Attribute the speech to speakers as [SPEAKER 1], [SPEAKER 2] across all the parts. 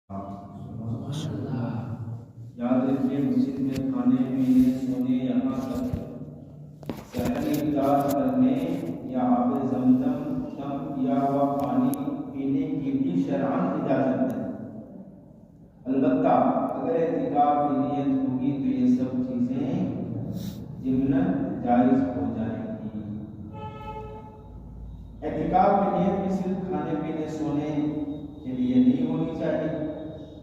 [SPEAKER 1] یاد رکھیے مسجد میں کھانے پینے سونے یہاں تک صحن افطار کرنے یا آب زمزم تم یا ہوا پانی پینے کی بھی شرعاً اجازت ہے۔ البتہ اگر اعتکاف کی نیت ہوگی تو یہ سب چیزیں ضمناً جائز ہو جائیں گی۔ اعتکاف کی نیت بھی صرف کھانے پینے سونے کے لیے نہیں ہونی چاہیے،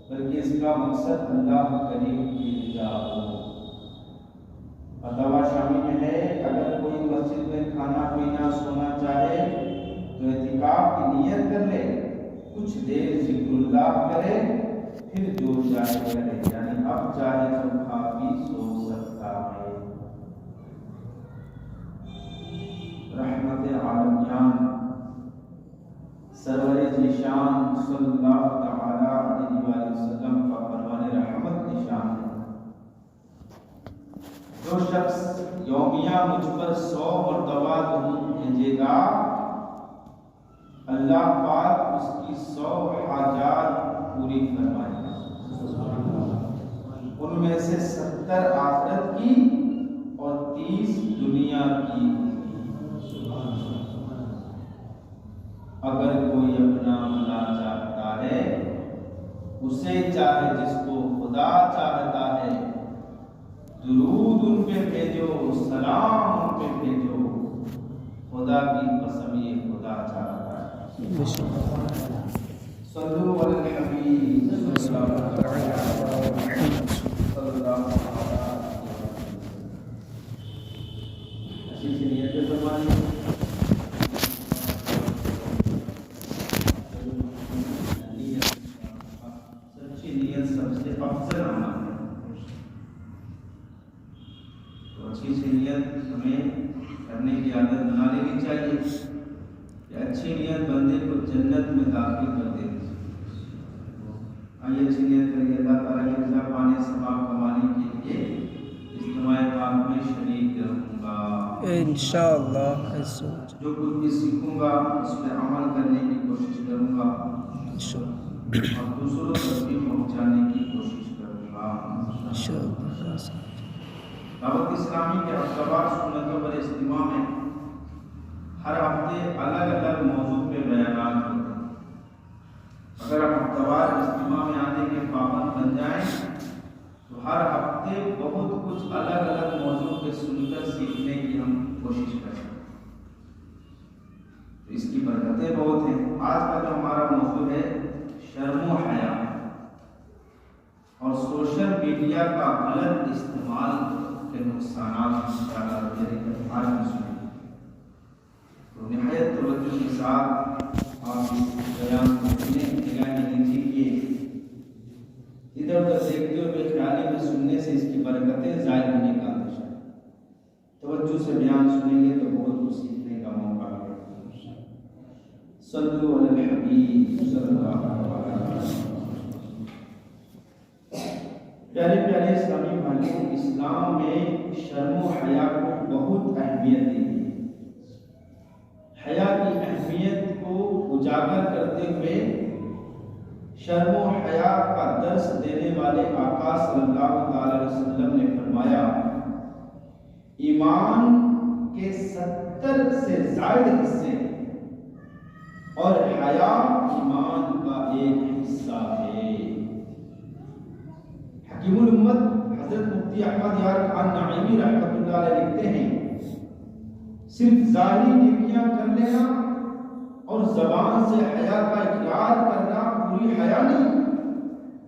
[SPEAKER 1] بلکہ اس کا مقصد اللہ کریم کی رضا ہو۔ فتاوی شامی میں ہے اگر کوئی مسجد میں کھانا پینا سونا چاہے تو اعتکاف کی نیت کر لے، کچھ دیر ذکر اللہ کرے، پھر جو چاہے کرے، یعنی اب چاہے تو کھا پی سو سکتا ہے۔ رحمت عالمیان سرور ذیشان صلی اللہ تعالی علیہ وآلہ وسلم کا فرمان رحمت نشان ہے، جو شخص یومیہ مجھ پر 100 مرتبہ درود بھیجے گا، اللہ پاک اس کی 100 حاجات پوری فرمائے گا، ان میں سے 70 آخرت کی اور 30 دنیا کی۔ اگر کوئی اپنا بھلا چاہتا ہے، اسے چاہے جس کو خدا چاہتا ہے، درود ان پہ بھیجو، سلام ان پہ بھیجو، خدا کی قسم یہ خدا چاہتا ہے۔ صلو علی الحبیب صلی اللہ علیہ وسلم۔ اچھی سی نیت فرمائیے۔ اچھی سی نیت ہمیں کرنے کی عادت بنا لینی چاہیے کہ اچھی نیت بندے کو جنت میں داخل کر دیتی ہے۔ آئیے اچھی نیت کریے، اللہ تعالیٰ کی رضا پانے ثواب کمانے کے لیے اجتماع پاک میں شریک رہوں گا انشاءاللہ۔ جو کچھ بھی سیکھوں گا اس پہ عمل کرنے کی کوشش کروں گا اور دوسروں تک بھی پہنچانے کی کوشش کروں گا۔ دعوت اسلامی کے ہفتہ سنتوں پر اجتماع میں ہر ہفتے الگ الگ موضوع پہ بیانات ہوتے ہیں۔ اگر آپ ہفتہ اجتماع میں آنے کے پابند بن جائیں تو ہر ہفتے بہت کچھ الگ الگ موضوع پہ سن کر سیکھنے کی ہم کوشش کریں، تو اس کی برکتیں بہت ہیں۔ آج کا جو ہمارا موضوع ہے شرم و حیا اور سوشل میڈیا کا غلط استعمال کے نقصانات انشاءاللہ آج بھی سنیں، تو نہایت توجہ کے ساتھ آپ اس بیان کو سنیں۔ نگاہ نہیں دیجیے، ادھر ادھر دیکھتے ہوئے خیالی میں سننے سے اس کی برکتیں ظاہر ہونے کا اندیشہ ہے۔ توجہ سے بیان سنیں گے تو بہت کچھ سیکھنے کا موقع ملے گا۔ صلو علی الحبیب صلی اللہ علیہ وسلم۔ پیارے پیارے اسلامی بھائیوں، اسلام میں شرم و حیا کو بہت اہمیت دی گئی ہے۔ حیا کی اہمیت کو اجاگر کرتے ہوئے شرم و حیا کا درس دینے والے آقا صلی اللہ تعالی علیہ وسلم نے فرمایا، ایمان کے 70 سے زائد حصے اور حیا ایمان کا ایک حصہ ہے۔ حکیم الامت حضرت مفتی احمد یار خان نعیمی رحمۃ اللہ علیہ لکھتے ہیں، صرف ظاہری نیکیاں کر لینا اور زبان سے حیا کا اقرار کرنا پوری حیا نہیں،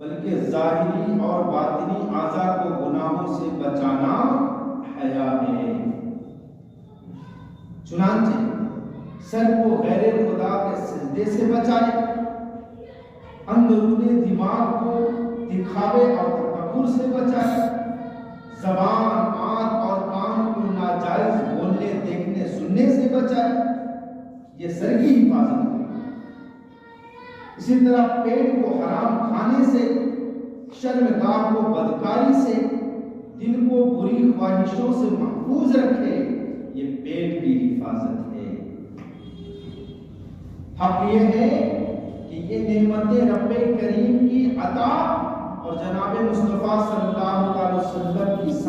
[SPEAKER 1] بلکہ ظاہری اور باطنی اعضاء کو گناہوں سے بچانا حیا ہے۔ چنانچہ سر کو غیر خدا کے سجدے سے بچائے، اندرون دماغ کو دکھاوے اور تکبر سے بچائے، زبان، آنکھ اور کان کو ناجائز بولنے دیکھنے سننے سے بچائے، یہ سر کی حفاظت ہے۔ اسی طرح پیٹ کو حرام کھانے سے، شرمگاہ کو بدکاری سے، دل کو بری خواہشوں سے محفوظ رکھے، یہ پیٹ کی حفاظت ہے۔ حق یہ ہے کہ یہ نعمتیں رب کریم کی عطا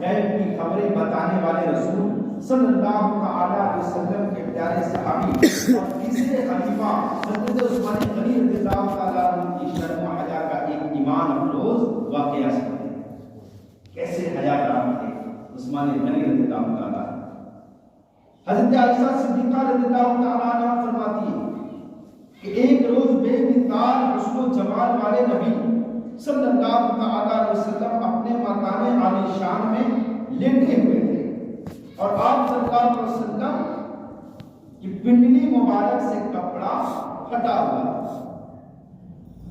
[SPEAKER 2] غیب کی خبریں بتانے والے رسول صلی اللہ تعالیٰ علیہ وسلم کے پیارے صحابی اور تیسرے خلیفہ حضرت عثمان غنی رضی اللہ تعالیٰ عنہ کی شرم و حیا کا ایک ایمان افروز واقعہ سنتے ہیں کیسے حیا کرام تھے عثمان غنی رضی اللہ تعالیٰ. حضرت عائشہ صدیقہ رضی اللہ تعالیٰ عنہ فرماتی ہے کہ ایک روز بے مثال حسن و جمال والے نبی صلی اللہ تعالیٰ علیہ وسلم اپنے مکان عالی شان میں لیٹے ہوئے تھے اور آپ صلی اللہ علیہ وسلم کی پنڈلی مبارک سے کپڑا ہٹا ہوا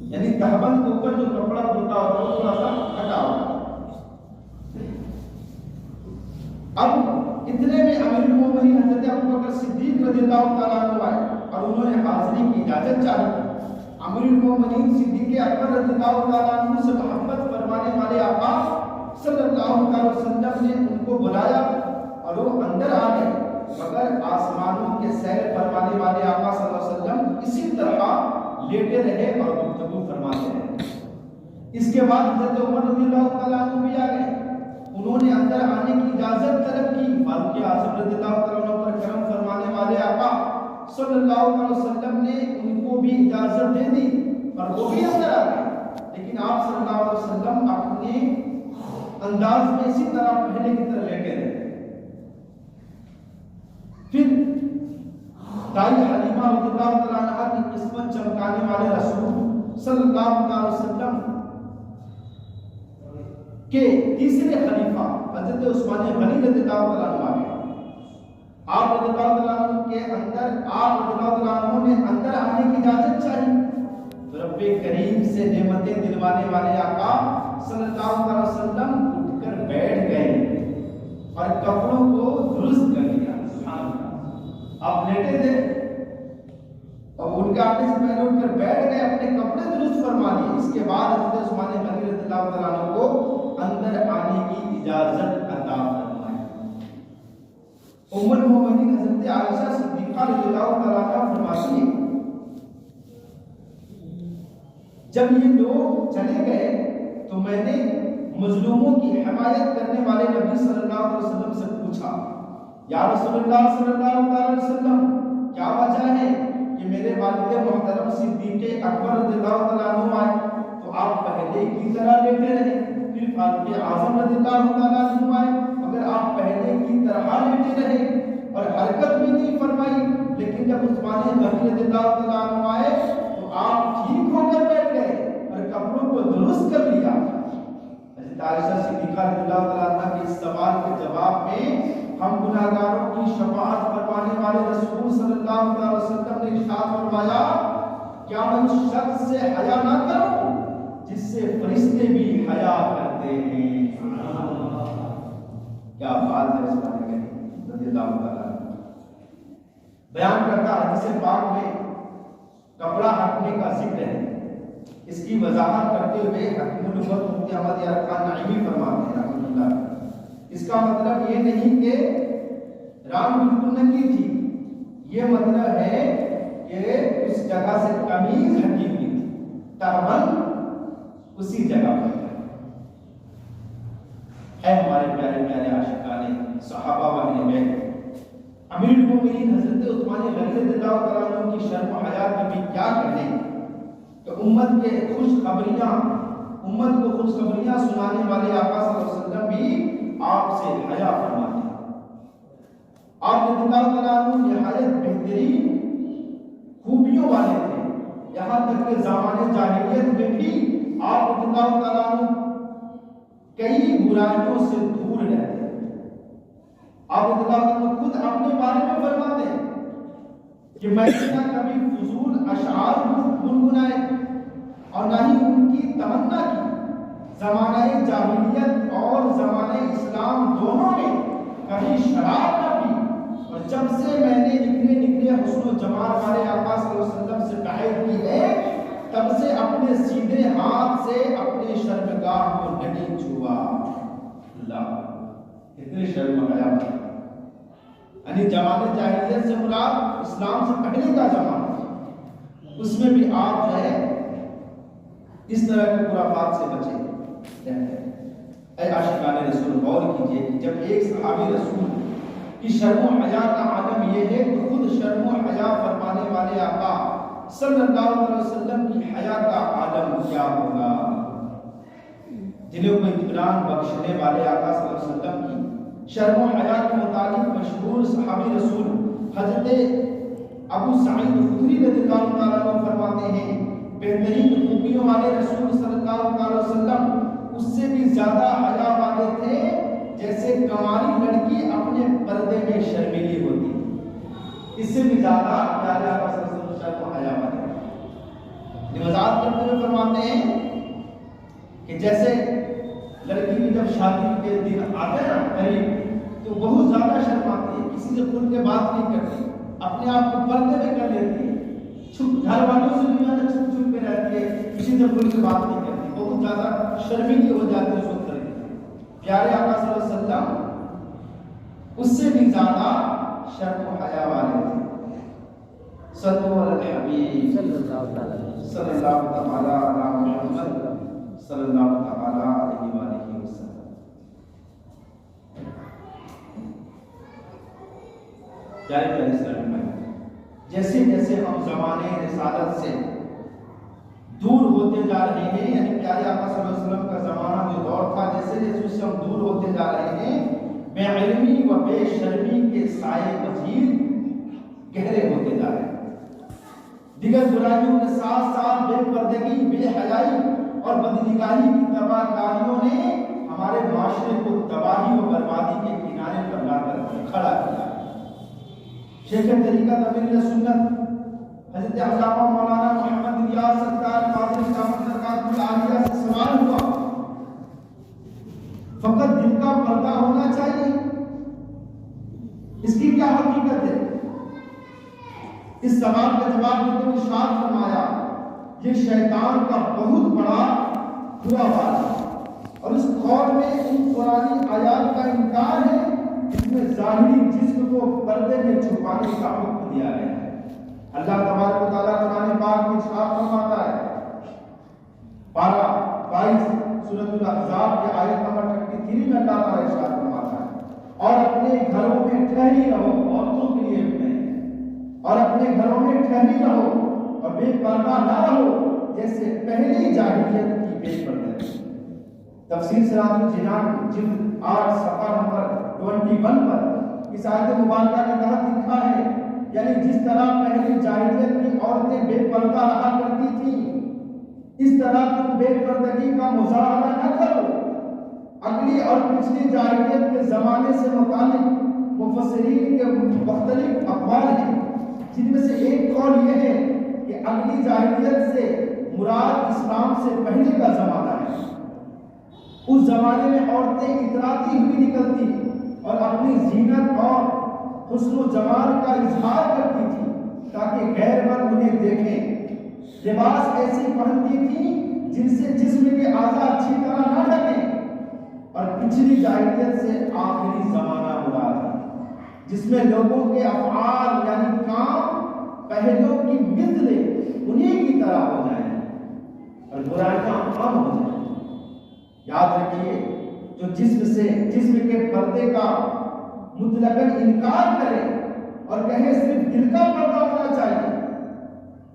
[SPEAKER 2] یعنی تہبند کے اوپر جو کپڑا ہوتا ہے وہ تھوڑا سا ہٹا ہوا. اب اتنے میں امیر المومنین حضرت ابوبکر صدیق رضی اللہ تعالیٰ عنہ آئے اور انہوں نے حاضری کی اجازت چاہی. امیر المومنین صدیق اکبر رضی اللہ تعالیٰ عنہ سے محبت فرمانے والے آقا صلی اللہ علیہ وسلم نے ان کو بلایا اور وہ اندر آ گئے مگر آسمانوں کے سیر فرمانے والے آقا صلی اللہ علیہ وسلم اسی طرح لیٹے رہے اور گفتگو فرماتے رہے. اس کے بعد حضرت عمر رضی اللہ تعالیٰ عنہ بھی آ گئے. انہوں نے اندر آنے کی اجازت طلب کی. فاروق اعظم رضی اللہ تعالیٰ عنہ پر کرم فرمانے والے آقا صلی اللہ علیہ وسلم نے ان کو بھی اجازت دے دی اور وہ بھی اندر آ گئے. لیکن آپ صلی اللہ علیہ وسلم اپنے انداز میں اسی طرح پہلے کی طرح لیٹے رہے. پھر دائی حلیمہ رضی اللہ تعالیٰ عنہ کی قسمت چمکانے والے رسول صلی اللہ علیہ وسلم کہ تیسرے خلیفہ حضرت عثمان غنی رضی اللہ تعالیٰ عنہ آگئے. آپ رضی اللہ تعالیٰ عنہ کے اندر آپ رضی اللہ تعالیٰ عنہ نے اندر آنے کی اجازت چاہی تو رب کریم سے نعمتیں دلوانے والے آقا صلی اللہ علیہ وسلم اٹھ کر بیٹھ گئے اور کپڑوں کو درست کر لیا. سبحان اللہ. آپ لیٹے تھے اور ان کے آنے سے پہلے اٹھ کر بیٹھ گئے اپنے کپڑے درست فرما لیے. اس کے بعد حضرت عثمان غنی رضی اللہ تعالیٰ عنہ کو اندر آنے کی اجازت عطا فرمائی. ام المومنین حضرت عائشہ صدیقہ رضی اللہ تعالیٰ عنہ فرماتی ہیں جب یہ لوگ چلے گئے تو میں نے مظلوموں کی حمایت کرنے والے نبی صلی اللہ علیہ وسلم سے پوچھا یا رسول اللہ صلی اللہ علیہ وسلم کیا وجہ ہے کہ میرے والد محترم صدیق اکبر رضی اللہ تعالیٰ عنہ آئے تو آپ پہلے کی طرح لیٹے رہے. پھر فاروق اعظم رضی اللہ تعالیٰ عنہ آئے مگر آپ پہلے کی طرح لیٹے رہے اور حرکت بھی نہیں فرمائی. لیکن جب عثمان غنی رضی اللہ تعالیٰ عنہ آئے تو آپ ٹھیک ہو کر بیٹھ گئے اور کپڑوں کو درست کر لیا. حضرت عائشہ صدیقہ رضی اللہ تعالیٰ عنہ کے اس سوال کے جواب میں ہم گناہگاروں کی شفاعت فرمانے والے رسول صلی اللہ علیہ وسلم نے ارشاد فرمایا کیا میں اس شخص سے حیا نہ کروں جس سے فرشتے بھی حیا کرتے ہیں. کیا بات ہے عثمان غنی رضی اللہ تعالیٰ بیان کرتا حدیث پاک میں کپڑا ہٹنے کا ذکر ہے. اس کی وضاحت کرتے ہوئے حکیم الامت مفتی احمد یار خان نعیمی فرماتے ہیں رحمۃ اللہ اس کا مطلب یہ نہیں کہ رام بالکل ننگی تھی. یہ مطلب ہے کہ اس جگہ سے قمیض ہٹی ہوئی تھی تہبند اسی جگہ پر ہے. ہمارے پیارے پیارے عاشقان صحابہ و اہل بیت امیر المومنین حضرت عثمان غنی رضی اللہ تعالیٰ عنہ کی شرم و حیا میں بھی کیا کہنے کہ امت کو خوشخبریاں سنانے والے آقا صلی اللہ علیہ وسلم بھی آپ سے حیا فرماتے ہیں. آپ رضی اللہ تعالیٰ عنہ نہایت بہترین خوبیوں والے تھے. یہاں تک کہ زمانے جاہلیت میں بھی آپ رضی اللہ تعالیٰ عنہ کئی برائیوں سے دور رہتے ہیں. آپ رضی اللہ عنہ خود اپنے بارے میں فرماتے ہیں کہ میں نہ کبھی فضول اشعار گنگنائے اور نہ ہی ان کی تمنا کی. زمانہ جاہلیت اور زمانہ اسلام دونوں میں کبھی شراب نہ پی اور جب سے میں نے نکلے حسن و جمال والے آقا صلی اللہ علیہ وسلم سے قائد کی ہے تب سے اپنے سیدھے ہاتھ سے اپنے شرمگاہ کو نہیں چھوا. اللہ کتنی شرم حیا. یعنی زمانہ جاہلیت سے مراد اسلام سے پہلے کا زمانہ اس میں بھی آپ جو ہے اس طرح کے خرافات سے بچے. اے عاشقان رسول غور کیجیے کیجیے کہ جب ایک صحابی رسول کی شرم و حیا کا عالم یہ ہے تو خود شرم و حیا فرمانے والے آقا صلی اللہ علیہ وسلم کی حیا کا عالم کیا ہوگا؟ دلوں کو اطمینان بخشنے والے آقا صلی اللہ علیہ وسلم کی شرم و حیا کے متعلق مشہور صحابی رسول حضرت ابو سعید خدری رضی اللہ عنہ فرماتے ہیں بہترین خوبیوں والے رسول صلی اللہ علیہ وسلم اس سے بھی زیادہ حیا والے تھے جیسے کنواری لڑکی اپنے پردے میں شرمیلی ہوتی، اس سے بھی زیادہ پیارے آقا صلی اللہ علیہ وسلم شرم و حیا والے وضاحت کرتے ہوئے فرماتے ہیں کہ جیسے لڑکی کی جب شادی کے دن آتے ہیں نا قریب تو بہت زیادہ شرم آتی ہے، کسی سے کھل کے بات نہیں کرتی، اپنے آپ کو پردے میں کر لیتی ہے، چھپ گھر والوں سے بھی چھپ چھپ کے رہتی ہے، کسی سے کھل کے بات نہیں کرتی، بہت زیادہ شرمندی ہو جاتی ہے اس وقت۔ پیارے آقا صلی اللہ علیہ وسلم اس سے بھی زیادہ شرم و حیا والے تھے۔ صلو علی الحبیب صلی اللہ تعالی علی محمد صلی اللہ تعالی علیہ وآلہ وسلم۔ پیارے پیارے اسلامی بھائی، جیسے جیسے ہم زمانے رسالت سے دور ہوتے جا رہے ہیں، یعنی پیارے آقا صلی اللہ علیہ وسلم کا زمانہ جو دور تھا، جیسے جیسے اس سے ہم دور ہوتے جا رہے ہیں، بے علمی و بے شرمی کے سائے مزید گہرے ہوتے جا رہے ہیں۔ دیگر برائیوں کے ساتھ ساتھ بے پردگی، بے حیائی اور بدنگاہی کی تباہ کاریوں نے ہمارے معاشرے کو تباہی و بربادی کے کنارے پر لا کر کھڑا کیا۔ شیخ طریقت امیر سنت حضرت علامہ مولانا محمد ریاض سرکار قادری دامت برکاتہ العالیہ سے سوال ہوا، فقط دل کا پردہ ہونا چاہیے، اس کی کیا حقیقت ہے؟ اس سوال کا جواب دیتے ہوئے ارشاد فرمایا یہ شیطان کا بہت بڑا برا وعدہ ہے، اور اس قول میں ان قرآنی آیات کا انکار ہے جس میں ظاہری جسم کو پردے میں چھپانے کا حکم دیا گیا ہے۔ اللہ تبارک و تعالیٰ قرآن پاک میں ارشاد فرماتا ہے، پارہ 22 سورۃ الاحزاب کی آیت نمبر 33 میں اللہ تعالیٰ ارشاد فرماتا ہے، اور اپنے گھروں میں ٹھہری رہو، عورتوں کے لیے بھی اور اپنے گھروں میں ٹھہری رہو اور بے پردہ نہ رہو جیسے پہلی جاہلیت کی بے پردہ۔ تفسیر سراج الجنان جلد 8 صفحہ نمبر 21 پر اس آیت مبارکہ کے تحت لکھا ہے، یعنی جس طرح پہلی جاہلیت کی عورتیں بے پردہ رہا کرتی تھیں، اس طرح تم بے پردگی کا مظاہرہ نہ کرو۔ اگلی اور پچھلی جاہلیت کے زمانے سے متعلق مفسرین کے مختلف اقوال ہیں، جن میں سے ایک قول یہ ہے کہ اگلی جاہلیت سے مراد اسلام سے پہلے کا زمانہ ہے۔ اس زمانے میں عورتیں اتراتی ہوئی نکلتی اور اپنی زینت اور حسن و جمال کا اظہار کرتی تھی تاکہ غیر مرد انہیں دیکھیں۔ لباس ایسی پہنتی تھی جن سے جسم کے اعضاء اچھی طرح نہ ڈھکیں۔ اور پچھلی جاہلیت سے آخری زمانہ مراد ہے جس میں لوگوں کے افعال یعنی کام پہلوں کی مثل انہیں کی طرح ہو جائیں اور برائیاں عام ہو جائیں۔ یاد رکھیے، جو جسم کے پردے کا مطلقاً انکار کرے اور کہے صرف دل کا پردہ ہونا چاہیے،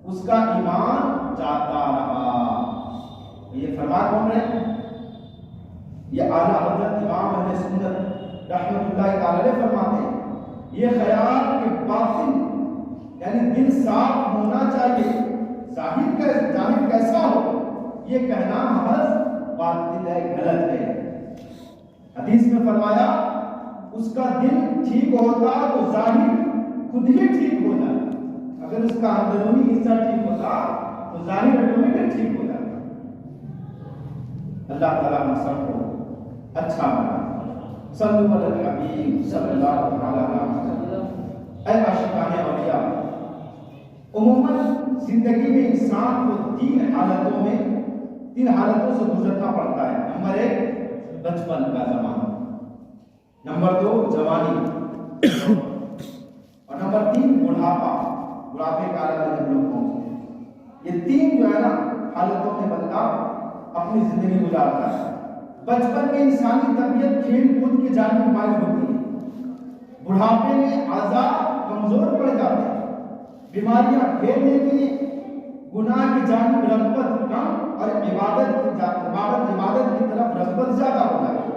[SPEAKER 2] اس کا ایمان جاتا رہا۔ یہ فرما کون ہے؟ یہ اعلیٰ حضرت امام اہل سنت رحمۃ اللہ تعالی فرماتے ہیں، یہ خیال کہ باطن یعنی دل صاف ہونا چاہیے، ظاہر کیسا ہو، یہ کہنا محض باطل ہے، غلط ہے۔ حدیث میں فرمایا اس کا دل ٹھیک ہوتا تو ظاہر خود ہی ٹھیک ہو جاتا، اگر اس کا اندرونی حصہ ٹھیک ہوتا تو ظاہر آٹومیٹک ٹھیک ہو جاتا۔ اللہ تعالیٰ ہم سب کو اچھا بنا۔ صلو علی الحبیب صلی اللہ علیہ وسلم۔ اے عاشقان اولیاء، عموماً زندگی میں انسان کو تین حالتوں سے گزرنا پڑتا ہے۔ نمبر 1 بچپن کا زمانہ، نمبر 2 جوانی، اور نمبر 3 بڑھاپے کا عالم میں جب لوگ پہنچتے ہیں۔ یہ تین جو ہے نا حالتوں میں بندہ اپنی زندگی گزارتا ہے۔ بچپن میں انسانی طبیعت کھیل کود کی جانب مائل ہوتی ہے، بڑھاپے میں اعضاء کمزور پڑ جاتے ہیں، بیماریاں پھیلنے کی، گناہ کی جانب رغبت کم اور عبادت کی طرف رغبت زیادہ ہو جاتی ہے۔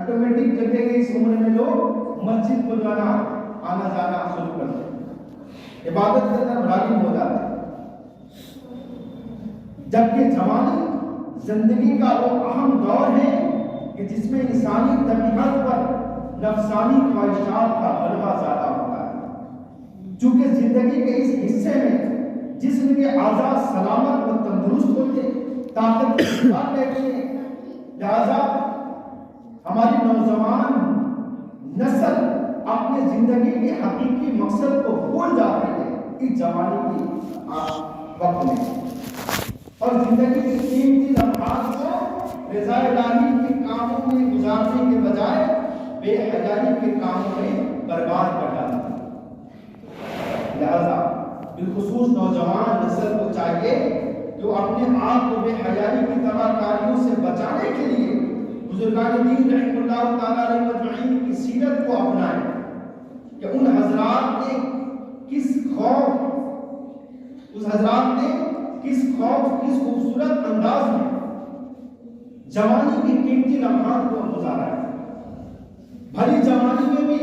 [SPEAKER 2] آٹومیٹک جگہ کے اس عمر میں لوگ مسجد کو جانا آنا جانا شروع کرتے ہیں، عبادت کی طرف راغب ہو جاتے ہیں، جبکہ جوانی زندگی کا وہ اہم دور ہے کہ جس میں انسانی طبیعت پر نفسانی خواہشات کا غلبہ زیادہ ہوتا ہے۔ چونکہ زندگی کے اس حصے میں جسم کے اعضاء سلامت و تندرست ہوتے، طاقت کے ساتھ رہتے ہیں، لہذا ہماری نوجوان نسل اپنے زندگی کے حقیقی مقصد کو بھول جاتے ہیں اس جوانی کی وقت میں، اور زندگی کے قیمتی لمحات کو رضا الہی کے کاموں میں گزارنے کے بجائے بے حیائی کے کاموں میں برباد کر ڈالتے ہیں۔ لہذا بالخصوص نوجوان نسل کو چاہیے کہ وہ اپنے آپ کو بے حیائی کی تباہ کاریوں سے بچانے کے لیے بزرگان دین رحمہ اللہ تعالیٰ علیہ مجمعین کی سیرت کو اپنائیں کہ ان حضرات نے کس خوبصورت انداز میں جوانی کی قیمتی لمحات کو گزارا ہے۔ بھری جوانی میں بھی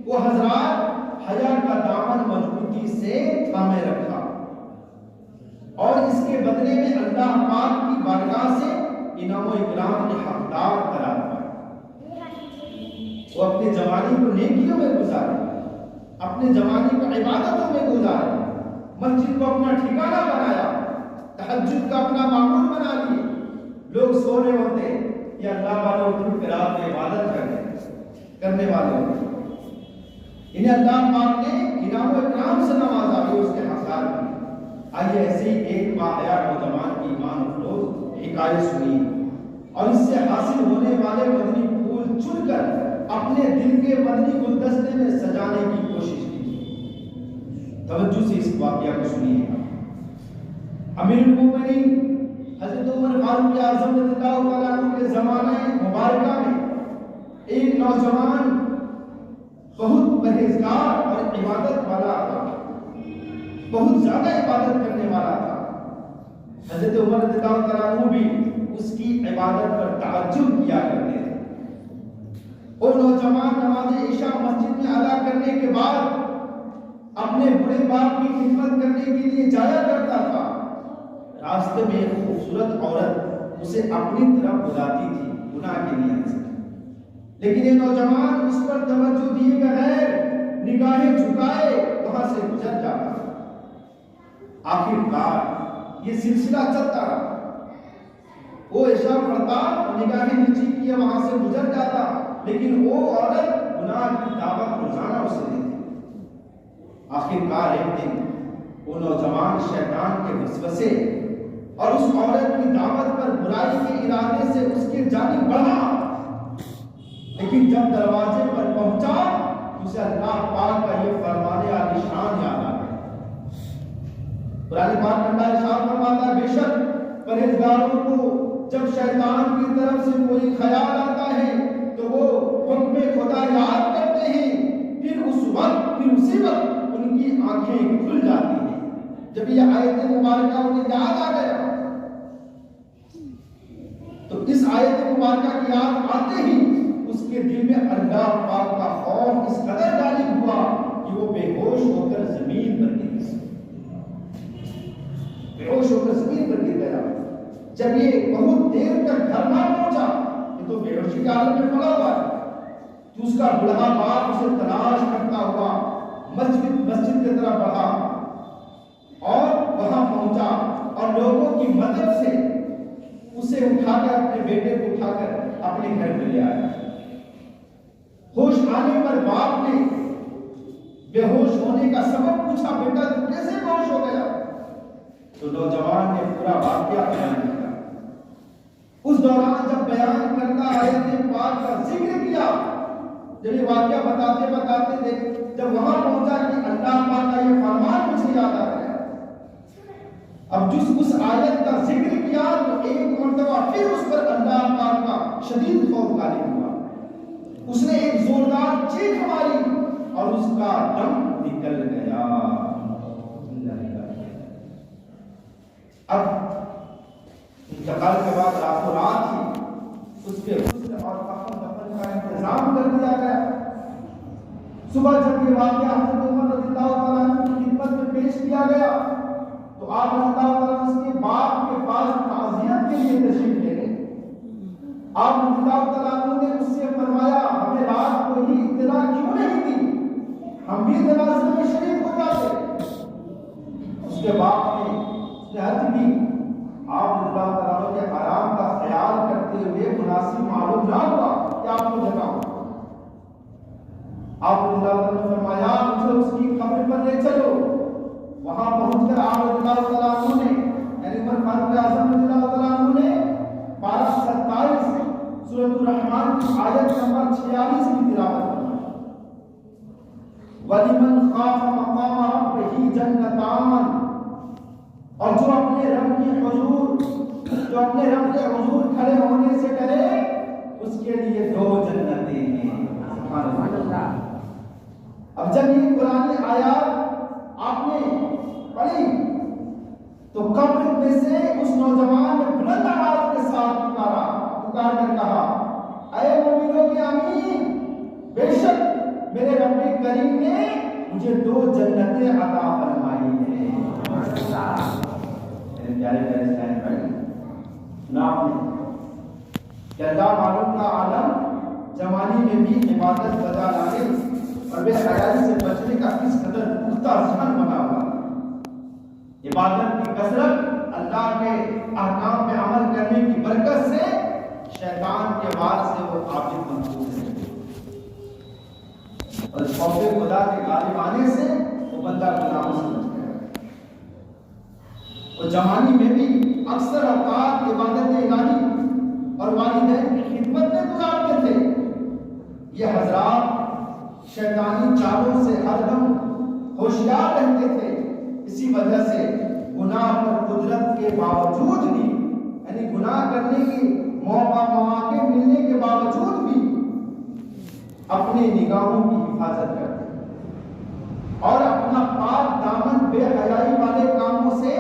[SPEAKER 2] وہ حضرات حیا کا دامن مضبوطی سے تھامے رکھا اور اس کے بدلے میں اللہ پاک کی بارگاہ سے انعام و اکرام کے حقدار قرار پائے۔ وہ اپنی جوانی کو نیکیوں میں گزارے، اپنے جوانی کو عبادتوں میں گزارے، مسجد کو اپنا ٹھکانہ بنایا، تہجد کا اپنا معمول بنا لیے۔ لوگ سو رہے ہوتے یا اللہ والے اٹھ کر رات میں عبادت کرنے والے ہوتے، انہیں اللہ پاک نے انعام و اکرام سے نوازا، یہ اس کے حقدار بنے۔ آئیے ایسے ہی ایک باحیا نوجوان کی ایمان افروز حکایت سنی اور اس سے حاصل ہونے والے مدنی پھول چن کر اپنے دل کے مدنی گلدستے میں سجانے کی کوشش کی۔ توجہ سے اس واقعہ کو سنیے۔ امیر المومنین حضرت عمر فاروق اعظم رضی اللہ تعالیٰ عنہ کے زمانے مبارکہ میں ایک نوجوان بہت پرہیزگار اور عبادت والا تھا، بہت زیادہ عبادت کرنے والا تھا۔ حضرت عمر رضی اللہ تعالیٰ عنہ بھی اس کی عبادت پر تعجب کیا کرتے تھے۔ وہ نوجوان نماز عشاء مسجد میں ادا کرنے کے بعد اپنے بڑے باپ کی خدمت کرنے کے لیے جایا کرتا تھا۔ راستے میں ایک خوبصورت عورت اسے اپنی طرف بلاتی تھی گناہ کے نیت سے، لیکن یہ نوجوان اس پر توجہ دیے بغیر نگاہیں جھکائے وہاں سے گزر جاتا۔ آخر کار یہ سلسلہ چلتا رہا، وہ عشاء پڑھتا اور نگاہیں نیچی کیے وہاں سے گزر جاتا، لیکن وہ عورت گناہ کی دعوت روزانہ اسے دیتی۔ آخر کار ایک دن وہ نوجوان شیطان کے وسوسے اور اس عورت کی دعوت پر برائی کے ارادے سے اس کے جانب بڑھا، لیکن جب دروازے پر پہنچا تو اسے اللہ پاک کا یہ فرمان عالیشان یاد آ گیا۔ قرآن پاک میں اللہ ارشاد فرماتا ہے، بے شک پرہیزگاروں کو جب شیطان کی طرف سے کوئی خیال آتا ہے تو وہ حکم خدا یاد کرتے ہیں، پھر اسی وقت ان کی آنکھیں کھل جاتی ہیں۔ جب یہ آیت مبارکہ انہیں یاد آ گیا تو اس آیت مبارکہ کی یاد آتے ہی اس کے دل میں اللہ پاک کا خوف اس قدر غالب ہوا کہ وہ بے ہوش ہو کر زمین پر گیا۔ جب یہ بہت دیر تک گھر نہ پہنچا، یہ تو بے ہوشی کی حالت میں پڑا ہوا ہے، تو اس کا بڑھا باپ اسے تلاش کرتا ہوا مسجد کی طرف بڑھا اور وہاں پہنچا اور لوگوں کی مدد سے اسے اٹھا کر اپنے بیٹے کو اٹھا کر اپنے گھر میں لے آیا۔ ہوش آنے پر باپ نے بے ہوش ہونے کا سبب پوچھا، بیٹا تو کیسے بے ہوش ہو گیا؟ تو نوجوان نے پورا واقعہ بیان کیا۔ اس دوران جب بیان کرتا آیت پاک کا ذکر کیا، جب یہ واقعہ بتاتے دیکھ جب وہاں پہنچا کہ اللہ پاک کا یہ فرمان مجھے یاد آ گیا۔ اب جس اس آیت کا ذکر کیا تو ایک مرتبہ پھر اس پر اللہ پاک کا اس نے ایک زوردار چیخ ماری اور اس کا دم نکل گیا۔ اب انتقال کے بعد راتوں رات ہی اس کے غسل اور کفن دفن کا انتظام کر دیا گیا۔ صبح جب یہ واقعہ حضرت عمر رضی اللہ تعالیٰ عنہ کی خدمت میں پیش کیا گیا تو آپ رضی اللہ تعالیٰ عنہ اس کے باپ کے پاس تعزیت کے لیے تشریف لے گئے۔ آپ رضی اللہ تعالیٰ عنہ نے اس سے فرمایا ہمیں رات کو ہی اطلاع کیوں نہیں دی، ہم بھی جنازے میں شریک ہو جاتے۔ اس کے باپ نے عرض کی آپ رضی اللہ تعالیٰ عنہ کے آرام کا خیال کرتے ہوئے مناسب معلوم نہ ہوا کہ آپ کو جگاؤں۔ آپ رضی اللہ تعالیٰ نے فرمایا مجھے اس کی قبر پر لے چلو۔ وہاں پہنچ کر آپ رضی اللہ تعالیٰ عنہ نے یعنی عمر فاروق اعظم رضی اللہ تعالیٰ عنہ نے پارہ 27 سورۃ الرحمن کی آیت نمبر 46 کی تلاوت فرمائی۔ وَلِمَنْ خَافَ مَقَامَ رَبِّهِ جَنَّتَانِ، اور جو اپنے رب کے حضور کھڑے ہونے سے ڈرے اس کے لیے 2 جنتیں ہیں۔ سبحان اللہ۔ اب جب یہ قرآن آیات آپ نے پڑھی تو قبر میں سے اس نوجوان نے بلند آواز کے ساتھ پکار کر کہا اے مومنوں کے امین، بے شک میرے رب کریم نے مجھے 2 جنتیں عطا فرمائی ہیں۔ میرے پیارے پیارے اسلام بھائی، سنا آپ نے کہ اللہ معلوم کا عالم جوانی میں بھی عبادت بجا لانے اور بے حیائی سے بچنے کا کس قدر پختہ ذہن بنا ہوا ہے۔ عبادت کی کثرت اللہ کے احکام میں عمل کرنے کی برکت سے شیطان کے وار سے وہ عابد محفوظ ہے، اور خوف خدا کے غالب آنے سے وہ بندہ گناہوں سے بچ گیا۔ وہ جوانی میں بھی اکثر اوقات عبادت الہی اور والدین کی خدمت میں گزارتے تھے۔ یہ حضرات شیطانی چالوں سے ہر دم ہوشیار رہتے تھے، اسی وجہ سے گناہ پر قدرت کے باوجود بھی یعنی گناہ کرنے کی مواقع ملنے کے باوجود بھی اپنے نگاہوں کی حفاظت کرتے اور اپنا پاک دامن بے حیائی والے کاموں سے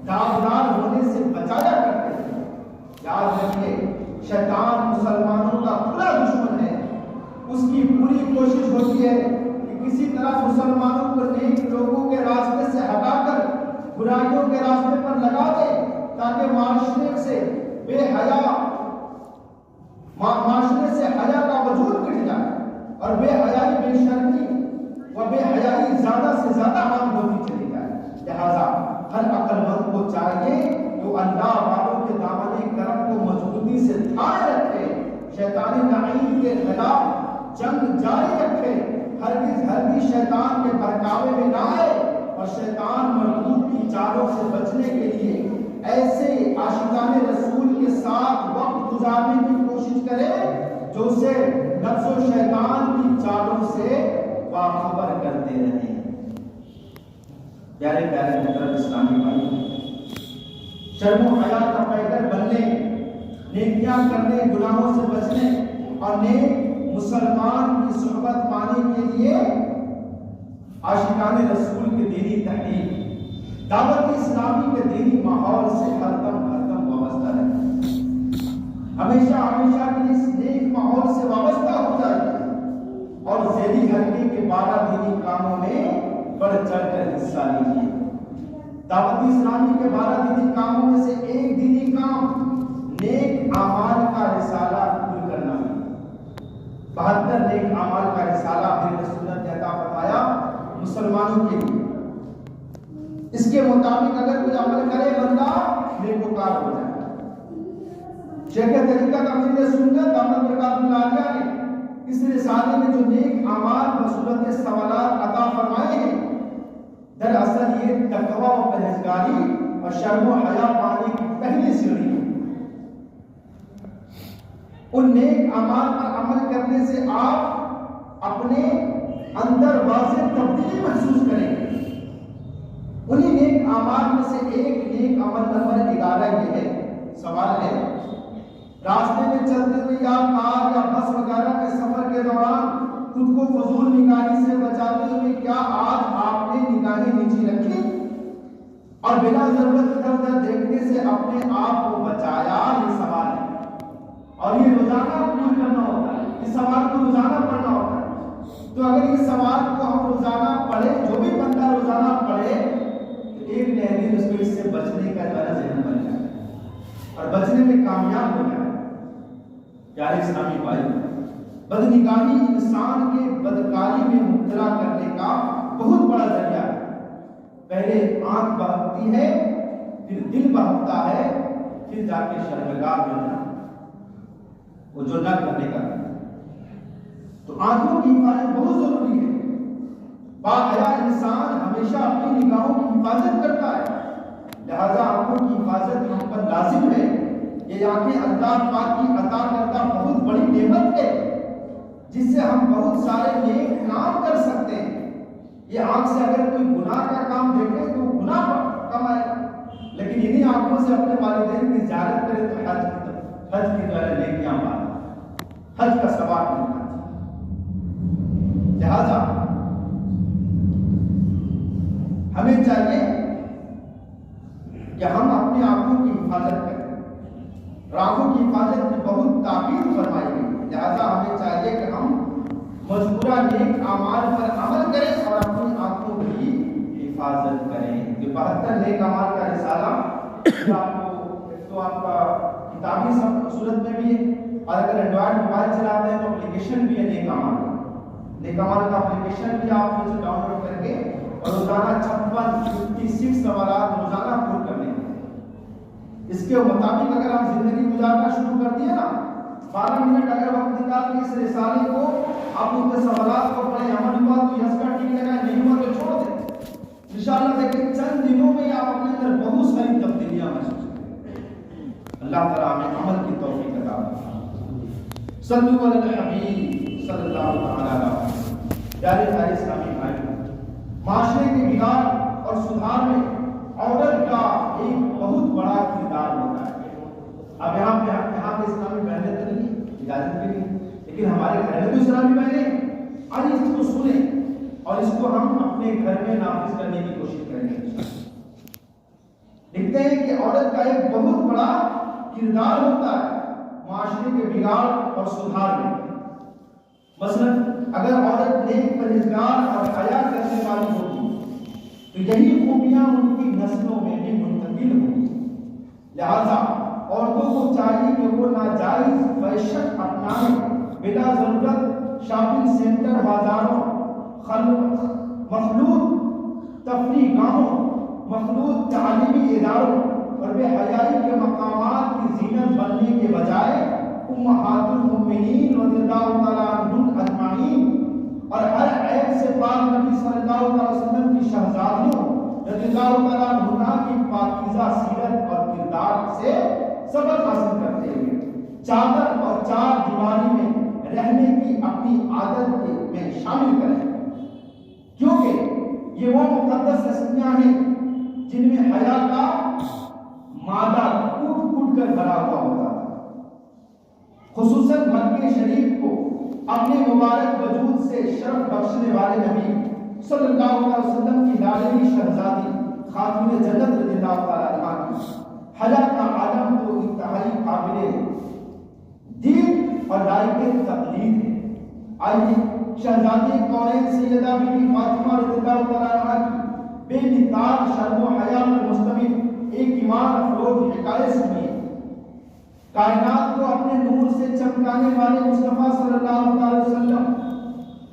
[SPEAKER 2] داغدار ہونے سے بچایا کرتے تھے۔ یاد رکھیے شیطان مسلمانوں کا کھلا دشمن ہے، اس کی پوری کوشش ہوتی ہے کہ کسی طرح مسلمانوں کو نیک لوگوں کے راستے سے ہٹا کر برائیوں کے راستے پر لگا دے تاکہ معاشرے سے حیا کا وجود مٹ جائے اور بے حیائی بے شرمی و بے حیائی زیادہ سے زیادہ عام ہوتی چلی جائے۔ لہذا ہر عقل مند کو چاہیے کہ اللہ والوں کے دامن کرم کو مضبوطی سے تھامے رکھے، شیطانی لعین کے خلاف جنگ جاری رکھے، ہرگز شیطان کے بہکاوے میں نہ آئے اور شیطان مردود کی چالوں سے بچنے کے لیے ایسے عاشقان رسول کے ساتھ وقت گزارنے کی کوشش کرے جو اسے نفس و شیطان کی چالوں سے باخبر کرتے رہیں۔ پیارے پیارے محترم اسلامی بھائی، شرم و حیا کا پیکر بننے، نیکیاں کرنے، گناہوں سے بچنے اور نیک مسلمان کی صحبت پانے کے لیے عاشقان رسول کے دینی تحریک، دعوت اسلامی کے دینی ماحول سے ہر دم وابستہ رہے، ہمیشہ کے اس نیک ماحول سے وابستہ ہو جائے اور ذیلی حلقے کے 12 دینی کاموں میں بڑھ چڑھ کر حصہ لیجیے۔ دعوت اسلامی کے 12 دینی کاموں میں سے ایک دینی کام نیک اعمال کا رسالہ پورا کرنا ہے۔ 72 نیک اعمال کا رسالہ پھر سنت نے عطا فرمایا مسلمانوں کے لیے۔ اس کے مطابق اگر کوئی عمل کرے بندہ نیکوکار ہو جائے۔ شیخ طریقہ تقریر سنت دامن برکات العالیہ نے اس رسالے میں جو نیک اعمال بصورت سوالات عطا فرمائے ہیں، دراصل یہ تقوی و پرہیزگاری اور شرم و حیا پانے کی پہلی سیڑھی ہے۔ ان نیک اعمال پر عمل کرنے سے آپ اپنے اندر واضح تبدیلی محسوس کریں گے۔ انہی نیک اعمال میں سے ایک نیک عمل نمبر 11 یہ ہے، سوال ہے راستے میں چلتے ہوئے یا کار یا بس وغیرہ میں سفر کے دوران خود کو فضول نگاہی سے بچاتے ہوئے کیا آج آپ نے نگاہیں نیچی رکھی اور بلا ضرورت ادھر ادھر دیکھنے سے اپنے آپ کو بچایا؟ یہ سوال ہے اور یہ روزانہ پوری کرنا ہوتا ہے، اس سوال کو روزانہ پڑھنا ہوتا ہے۔ تو اگر اس سوال کو ہم روزانہ پڑھے، جو بھی بندہ روزانہ پڑھے، ایک نہ ایک دن اس کو اس سے بچنے کا ذہن بن جائے اور بچنے میں کامیاب ہو جائے۔ پیارے اسلامی بھائی، بدنگاہی انسان کے بدکاری میں مبتلا کرنے کا بہت بڑا ذریعہ ہے۔ پہلے آنکھ بہکتی ہے، پھر دل بہکتا ہے، پھر جا کے شرمگاہ میں وہ جو نہ کرنے کا۔ تو آنکھوں کی حفاظت بہت ضروری ہے۔ باحیا انسان ہمیشہ اپنی نگاہوں کی حفاظت کرتا ہے، لہذا آنکھوں کی حفاظت ہم پر لازم ہے۔ یہ آنکھیں اللہ پاک کی عطا کردہ بہت بڑی نعمت ہے جس سے ہم بہت سارے نیک کام کر سکتے ہیں۔ یہ آنکھ سے اگر کوئی گناہ کا کام دیکھے تو گناہ کمائے گا، لیکن انہی آنکھوں سے اپنے والدین کی زیارت کرے تو حج کی جو ہے نیکیاں مارے، حج کا ثواب ملتا ہے۔ لہذا ہمیں چاہیے کہ ہم اپنی آنکھوں کی حفاظت کریں، اور آنکھوں کی حفاظت کی بہت تاکید فرمائی گئی۔ لہذا ہمیں چاہیے کہ ہم مذکورہ نیک اعمال پر عمل کریں اور اپنی آنکھوں کی حفاظت کریں۔ یہ 72 نیک اعمال کا رسالہ آپ کو ایک تو آپ کا کتابی صورت میں بھی ہے، اور اگر اینڈرائڈ موبائل چلاتے ہیں تو اپلیکیشن بھی ہے نیک اعمال کا۔ نیک اعمال کا اپلیکیشن بھی آپ اسے ڈاؤن لوڈ کر کے اور روزانہ 56 سوالات روزانہ پور کرنے ہیں۔ اس کے مطابق اگر آپ زندگی گزارنا شروع کر دیے نا، 12 منٹ اگر وقت نکال کے اس رسالے کو آپ ان کے سوالات کو پڑھیں، عمل ہوا تو یس کا ٹک لگائیں، نہیں ہوا تو چھوڑ دیں۔ انشاءاللہ دیکھیں چند دنوں میں آپ اپنے اندر بہت ساری تبدیلیاں محسوس کریں۔ اللہ تعالیٰ ہمیں عمل کی توفیق عطا فرمائے۔ صلو علی الحبیب صلی اللہ علیہ وسلم۔ پیارے بھائی اسلامی بھائی، معاشرے کے بگاڑ اور سدھار میں عورت کا ایک بہت بڑا کردار ہوتا ہے۔ اب یہاں پہ اسلامی بہنیں تو نہیں اجازت کے لیے، لیکن ہمارے گھر میں تو اسلامی بہنیں، آج اس کو سنیں اور اس کو ہم اپنے گھر میں نافذ کرنے کی کوشش کریں گے۔ لکھتے ہیں کہ عورت کا ایک بہت بڑا کردار ہوتا ہے معاشرے کے بگاڑ اور سدھار میں۔ مثلا اگر عورت نیک پرہیزگار اور حیا کرنے والی ہوگی تو یہی خوبیاں ان کی نسلوں میں بھی منتقل ہوگی۔ لہذا عورتوں کو چاہیے کہ وہ ناجائز فیشن اپنائیں، بلا ضرورت شاپنگ سینٹر، بازاروں، مخلوط تفریح گاہوں، مخلوط تعلیمی اداروں اور بے حیائی کے مقامات کی زینت بننے کے بجائے امہات المؤمنین رضی اللہ تعالیٰ عنہن اجمعین اور ہر عیب سے پاک نبی صلی اللہ علیہ وسلم کی شہزادیوں رضی اللہ تعالیٰ عنہا کی پاکیزہ سیرت اور کردار سے سبق حاصل کرتے ہوئے چادر اور چار دیواری میں رہنے کی اپنی عادت میں شامل کریں، کیونکہ یہ وہ مقدس رسمیاں ہیں جن میں حیا کا مادہ کوٹ کوٹ کر بھرا ہوا ہوتا ہے۔ خصوصاً مکہ شریف کو اپنے مبارک وجود سے شرف بخشنے والے نبی صلی اللہ علیہ وسلم کی لاڈلی شہزادی خاتون جنت رضی اللہ تعالیٰ عنہا کی حیا کا عالم تو انتہائی قابل دین اور لائق تقلید ہے۔ آئیے شہزادی کونین سیدہ بی بی فاطمہ رضی اللہ تعالیٰ عنہا کی بے مثال شرم و حیا پر مشتمل ایک ایمان افروز حکایت سنیے۔ کائنات کو اپنے نور سے چمکانے والے مصطفیٰ صلی اللہ علیہ وسلم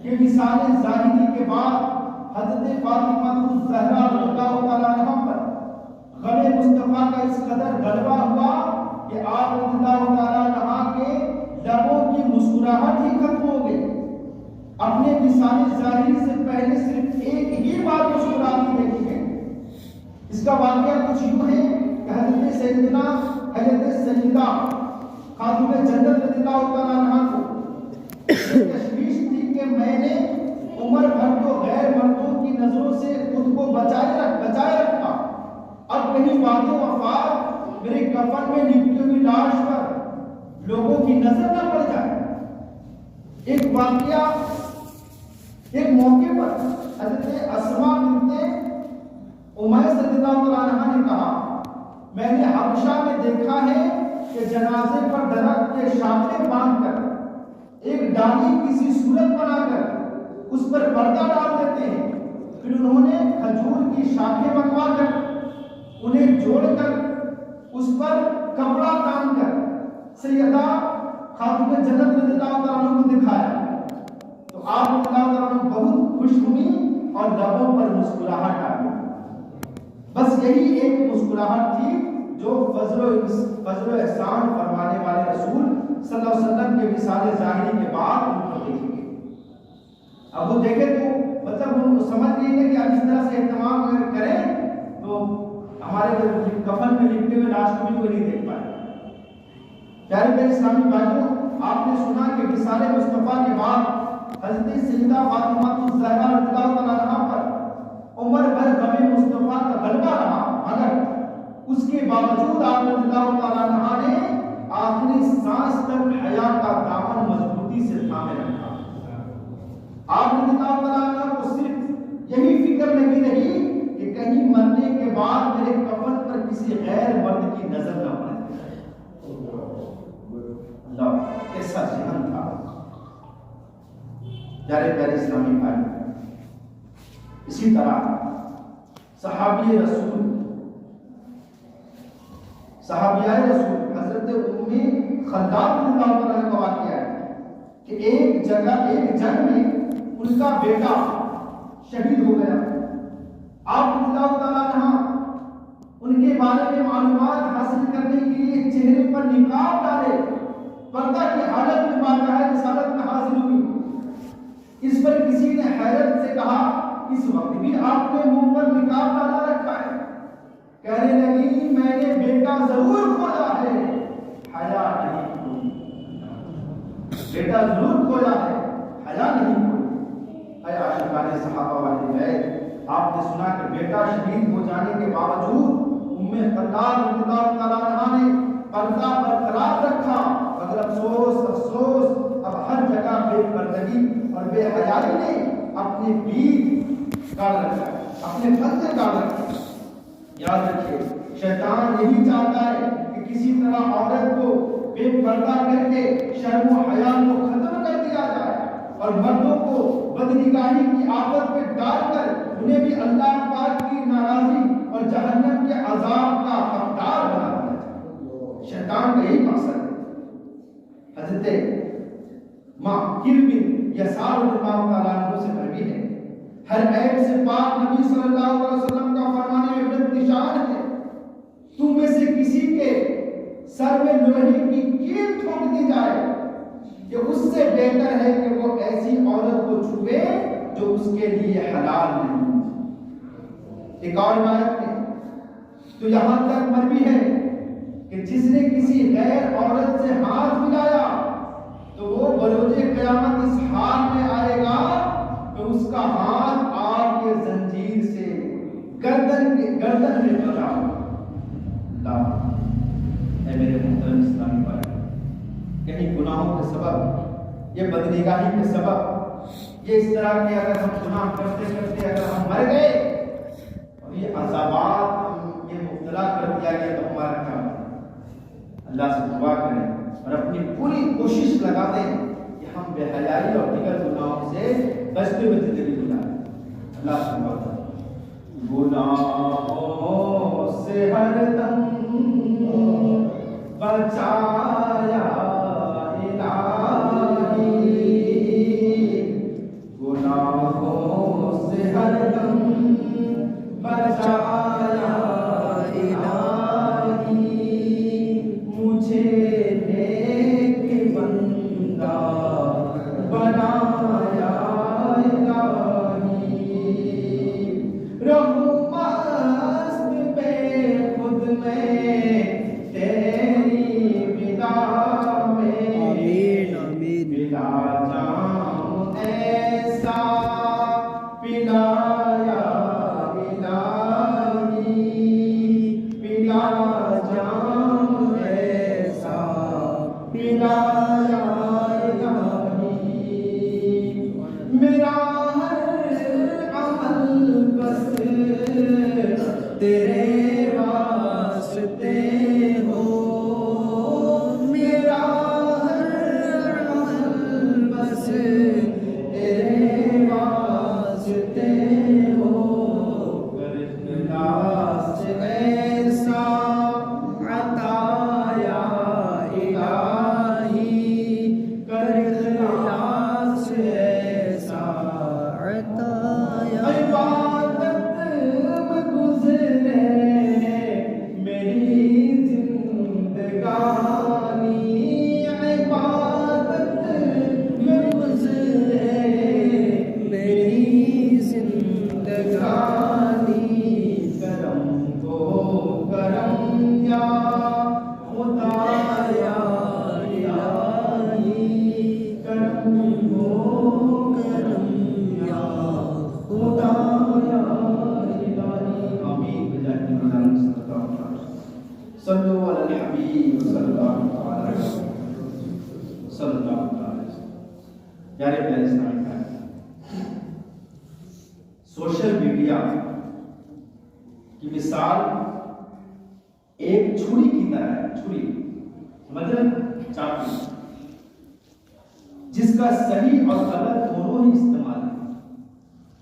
[SPEAKER 2] کے مثال ظاہری کے بعد حضرت فاطمہ الزہرا رضی اللہ تعالیٰ عنہا پر غم مصطفیٰ کا اس قدر غلبہ ہوا کہ آپ رضی اللہ تعالیٰ عنہا کے لبوں کی مسکراہٹ ہی ختم ہو گئی۔ اپنے مثال ظاہری سے پہلے صرف ایک ہی بار مسکراتی دیکھی ہے۔ اس کا واقعہ کچھ یوں ہے کہ حضرت سیدہ خاتون جنت رضی اللہ تعالیٰ عنہا کو تشویش تھی کہ میں نے عمر بھر تو غیر مردوں کی نظروں سے خود کو بچائے رکھا، اب کہیں بعد وفات میرے کفن میں لپٹی ہوئی لاش پر لوگوں کی نظر نہ پڑ جائے. ایک واقعہ، ایک موقع پر حضرت اسماء بنت امیس رضی اللہ عنہ نے کہا میں نے حبشہ میں دیکھا ہے کہ جنازے پر درخت کے شاخیں باندھ کر ایک ڈالی کسی صورت بنا کر اس پر پردہ ڈال دیتے ہیں، پھر انہوں نے کھجور کی شاخیں منگوا کر انہیں جوڑ کر اس پر کپڑا تان کر سیدہ خاتون جنت رضی اللہ عنہ کو دکھایا تو آپ رضی اللہ عنہ بہت خوش ہوئی اور لبوں پر مسکراہٹ آ گئی. بس یہی ایک مسکراہٹ تھی جو فضل و احسان فرمانے والے رسول صلی اللہ علیہ وسلم کے وصال ظاہری کے بعد ان کو دیکھی گئی. اب وہ دیکھے تو مطلب ان کو سمجھ گئی ہے کہ اب اس طرح سے اہتمام اگر کریں تو ہمارے کفن میں لپٹے ہوئے لاش کو بھی کوئی نہیں دیکھ پائے. پیارے پیارے اسلامی بھائیوں، آپ نے سنا کہ وصال مصطفیٰ کے بعد حضرت سیدہ فاطمہ الزہرا رضی اللہ عنہا پر عمر بھر غم مصطفیٰ کا غلبہ رہا، مگر اس کے باوجود آپ رضی اللہ عنہ نے آخری سانس تک حیا کا دامن مضبوطی سے تھامے رکھا. آپ رضی اللہ عنہ کو صرف یہی فکر لگی رہی کہ کہیں مرنے کے بعد میرے کفن پر کسی غیر مرد کی نظر نہ پڑے. اللہ کیسا ذہن تھا. پیارے پیارے اسلامی بھائی، اسی طرح صحابیہ رسول حضرت ام خلاد رضی اللہ عنہ کا واقعہ ہے کہ ایک جنگ میں ان کا بیٹا شہید ہو گیا. آپ رضی اللہ تعالیٰ عنہ ان کے بارے میں معلومات حاصل کرنے کے لیے چہرے پر نقاب ڈالے، پردہ کی حالت میں باقاعدہ رسالت میں حاضر ہوئی. اس پر کسی نے حیرت سے کہا اس وقت بھی آپ نے منہ پر نقاب ڈالا رکھا ہے؟ کہنے لگی میں نے بیٹا ضرور کھویا ہے، حیا نہیں کھوئی. بیٹا ضرور کھویا ہے، حیا نہیں کھوئی. اے عاشقان صحابہ والے بیت، آپ نے سنا کہ بیٹا شہید ہو جانے کے باوجود ام خلاد رضی اللہ تعالیٰ عنہا نے پردہ برقرار رکھا، مگر افسوس اب ہر جگہ بے پردگی اور بے حیائی نے اپنے بیج گاڑ رکھا، اپنے پھندے گاڑ رکھے. یاد رکھیے شیطان یہی چاہتا ہے کہ کسی طرح عورت کو بے پردہ کر کے شرم و حیا کو ختم کر دیا جائے اور مردوں کو بدنگاہی کی آفت پہ ڈال کر انہیں بھی اللہ پاک کی ناراضی اور جہنم کے عذاب کا حقدار بنا دیا جائے. شیطان کا یہی مقصد ہے. حضرت ماں بن یسار رضی اللہ تعالیٰ عنہ سے مروی ہے ہر عیب سے پاک نبی صلی اللہ علیہ وسلم کا فرمان عبرت نشان ہے. تم میں سے کسی کے سر میں لوہے کی کیل ٹھوک دی جائے کہ اس سے بہتر ہے کہ وہ ایسی عورت کو چھوئے جو اس کے لیے حلال نہیں. ایک اور روایت میں تو یہاں تک مروی ہے کہ جس نے کسی غیر عورت سے ہاتھ ملایا تو وہ بروز قیامت اس حال میں آئے گا کہ اس کا ہاتھ آگ کے زنجیر سے گردن میں پڑا. اے میرے محترم اسلامی بھائی، کہیں گناہوں کے سبب، یہ بدنگاہی کے سبب، یہ اس طرح کہ اگر ہم گناہ کرتے کرتے اگر ہم مر گئے اور یہ عذابات ہم یہ مبتلا کر دیا گیا تو ہمارا کیا ہوگا؟ اللہ سے دعا کریں اور اپنی پوری کوشش لگا دیں کہ ہم بے حیائی اور دیگر گناہوں سے بچتے ہوئے زندگی گزاریں. اللہ سے دعا کریں. گناہوں سے ہر دم بچایا الہی، گناہوں سے ہر دم بچایا الہی، مجھے نیک بندہ بنایا الہی، رہوں مست بے خود میں تیری بنا میرا ہر عمل بس تیرے واسطے ہو، میرا ہر عمل بس تیرے واسطے ہو، اخلاص ایسا عطا یا الہی، کر اخلاص ایسا عطا یا عبادت میں گزرے میری زندگانی، عبادت میں گزرے میری زندگانی، کرم کو کرم یا خدا یا الہی، کرم کو کرم یا خدا یا الہی، آمین بجاہ مولانا صلی اللہ علیہ وسلم، صلو علی الحبیب صلی اللہ علیہ وسلم، صلی اللہ علیہ وسلم۔ پیارے پیارے اسلامی بھائی، سوشل میڈیا کی مثال ایک چھری کی طرح ہے، چھری مطلب چاقو، جس کا صحیح اور غلط دونوں ہی استعمال ہے۔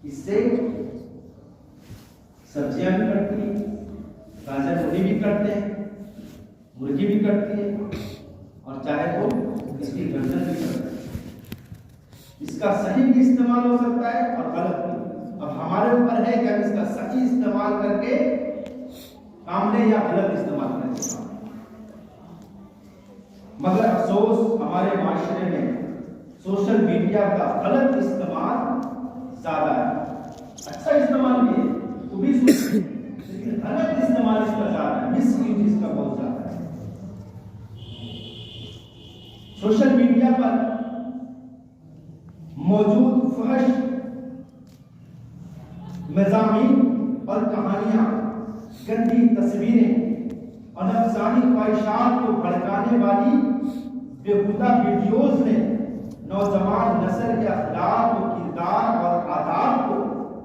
[SPEAKER 2] اس سے سبزیاں بھی کٹتی ہیں، تازہ پھلی بھی کٹتے ہیں، مرغی بھی کٹتی ہے، اور چاہے تو اس کی گردن بھی کٹتے ہیں۔ اس کا صحیح بھی استعمال ہو سکتا ہے اور غلط بھی۔ اب ہمارے اوپر ہے کہ ہم اس کا صحیح استعمال کر کے کام لیں یا غلط استعمال کریں۔ مگر افسوس ہمارے معاشرے میں سوشل میڈیا کا غلط استعمال زیادہ ہے۔ اچھا استعمال بھی ہے تو بھی لیکن غلط استعمال اس کا زیادہ ہے، مس یوز اس کا بہت زیادہ ہے۔ سوشل میڈیا پر موجود فحش مضامین اور کہانیاں، گندی تصویریں اور نفسانی خواہشات کو بھڑکانے والی بےہودہ ویڈیوز نے نوجوان نسل کے اخلاق و کردار اور آداب کو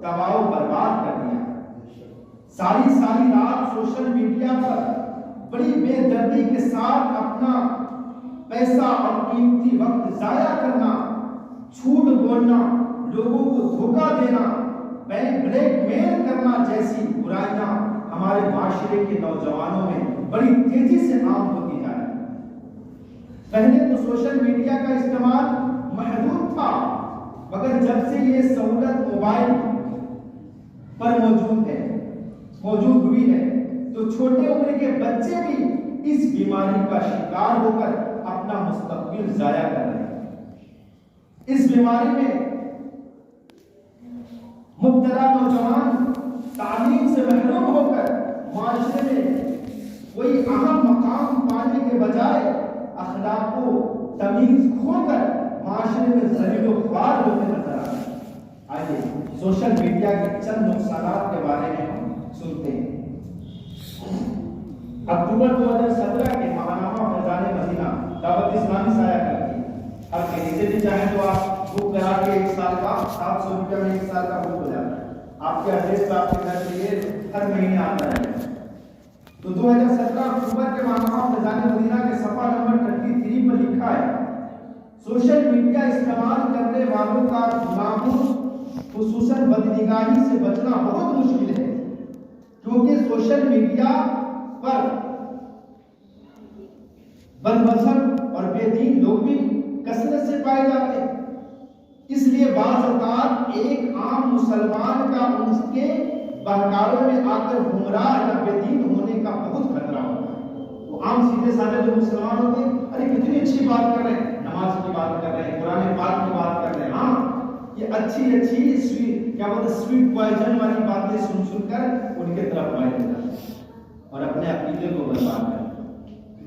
[SPEAKER 2] تباہ و برباد کر دیا۔ ساری رات سوشل میڈیا پر بڑی بے دردی کے ساتھ اپنا پیسہ اور قیمتی وقت ضائع کرنا، جھوٹ بولنا، لوگوں کو دھوکہ دینا، بلیک میل کرنا جیسی برائیاں ہمارے معاشرے کے نوجوانوں میں بڑی تیزی سے عام ہوتی جا رہی ہیں۔ پہلے تو سوشل میڈیا کا استعمال محدود تھا، مگر جب سے یہ سہولت موبائل پر موجود ہوئی ہے تو چھوٹے عمر کے بچے بھی اس بیماری کا شکار ہو کر اپنا مستقبل ضائع کر رہے ہیں۔ اس بیماری میں مبتلا نوجوان تعلیم سے محروم ہو کر معاشرے میں کوئی اہم مقام پانے کے بجائے اخلاق و تمیز کھو کر معاشرے میں ذلیل و خوار ہوتے نظر آ رہے ہیں۔ آئیے سوشل میڈیا کے چند نقصانات کے بارے میں ہم سنتے ہیں۔ اکتوبر 2017 کے ماہنامہ فیضان مدینہ دعوت اسلامی سایہ کرتی ہے۔ اب کے نیچے بھی چاہیں تو آپ بک کرا کے ایک سال کا 700 روپیہ میں ایک سال کا بک ہو جاتا ہے، آپ کے ایڈریس پہ آپ کے گھر پہ یہ ہر مہینے آتا ہے۔ تو 2017 اکتوبر کے ماہنامہ فیضان مدینہ کے صفحہ نمبر 33 پر لکھا ہے، سوشل میڈیا استعمال کرنے والوں کا گناہوں خصوصاً بدنگاہی سے بچنا بہت مشکل ہے، کیونکہ سوشل میڈیا پر بد مذہب اور بے دین لوگ بھی کثرت سے پائے جاتے ہیں۔ اس لیے بعض اوقات ایک عام مسلمان کا ان کے بہکاروں میں آ کر گمراہ یا بے دین ہونے کا بہت خطرہ ہوتا ہے۔ وہ عام سیدھے سادے جو مسلمان ہوتے ہیں، ارے کتنی اچھی بات کر رہے ہیں، نماز کی بات کر رہے ہیں، قرآن پاک کی بات کر رہے ہیں، ہاں یہ اچھی سویٹ پوائزن والی باتیں سن کر ان کے طرف مائل ہو جاتے ہیں اور اپنے عقیدے کو برباد کرتے ہیں۔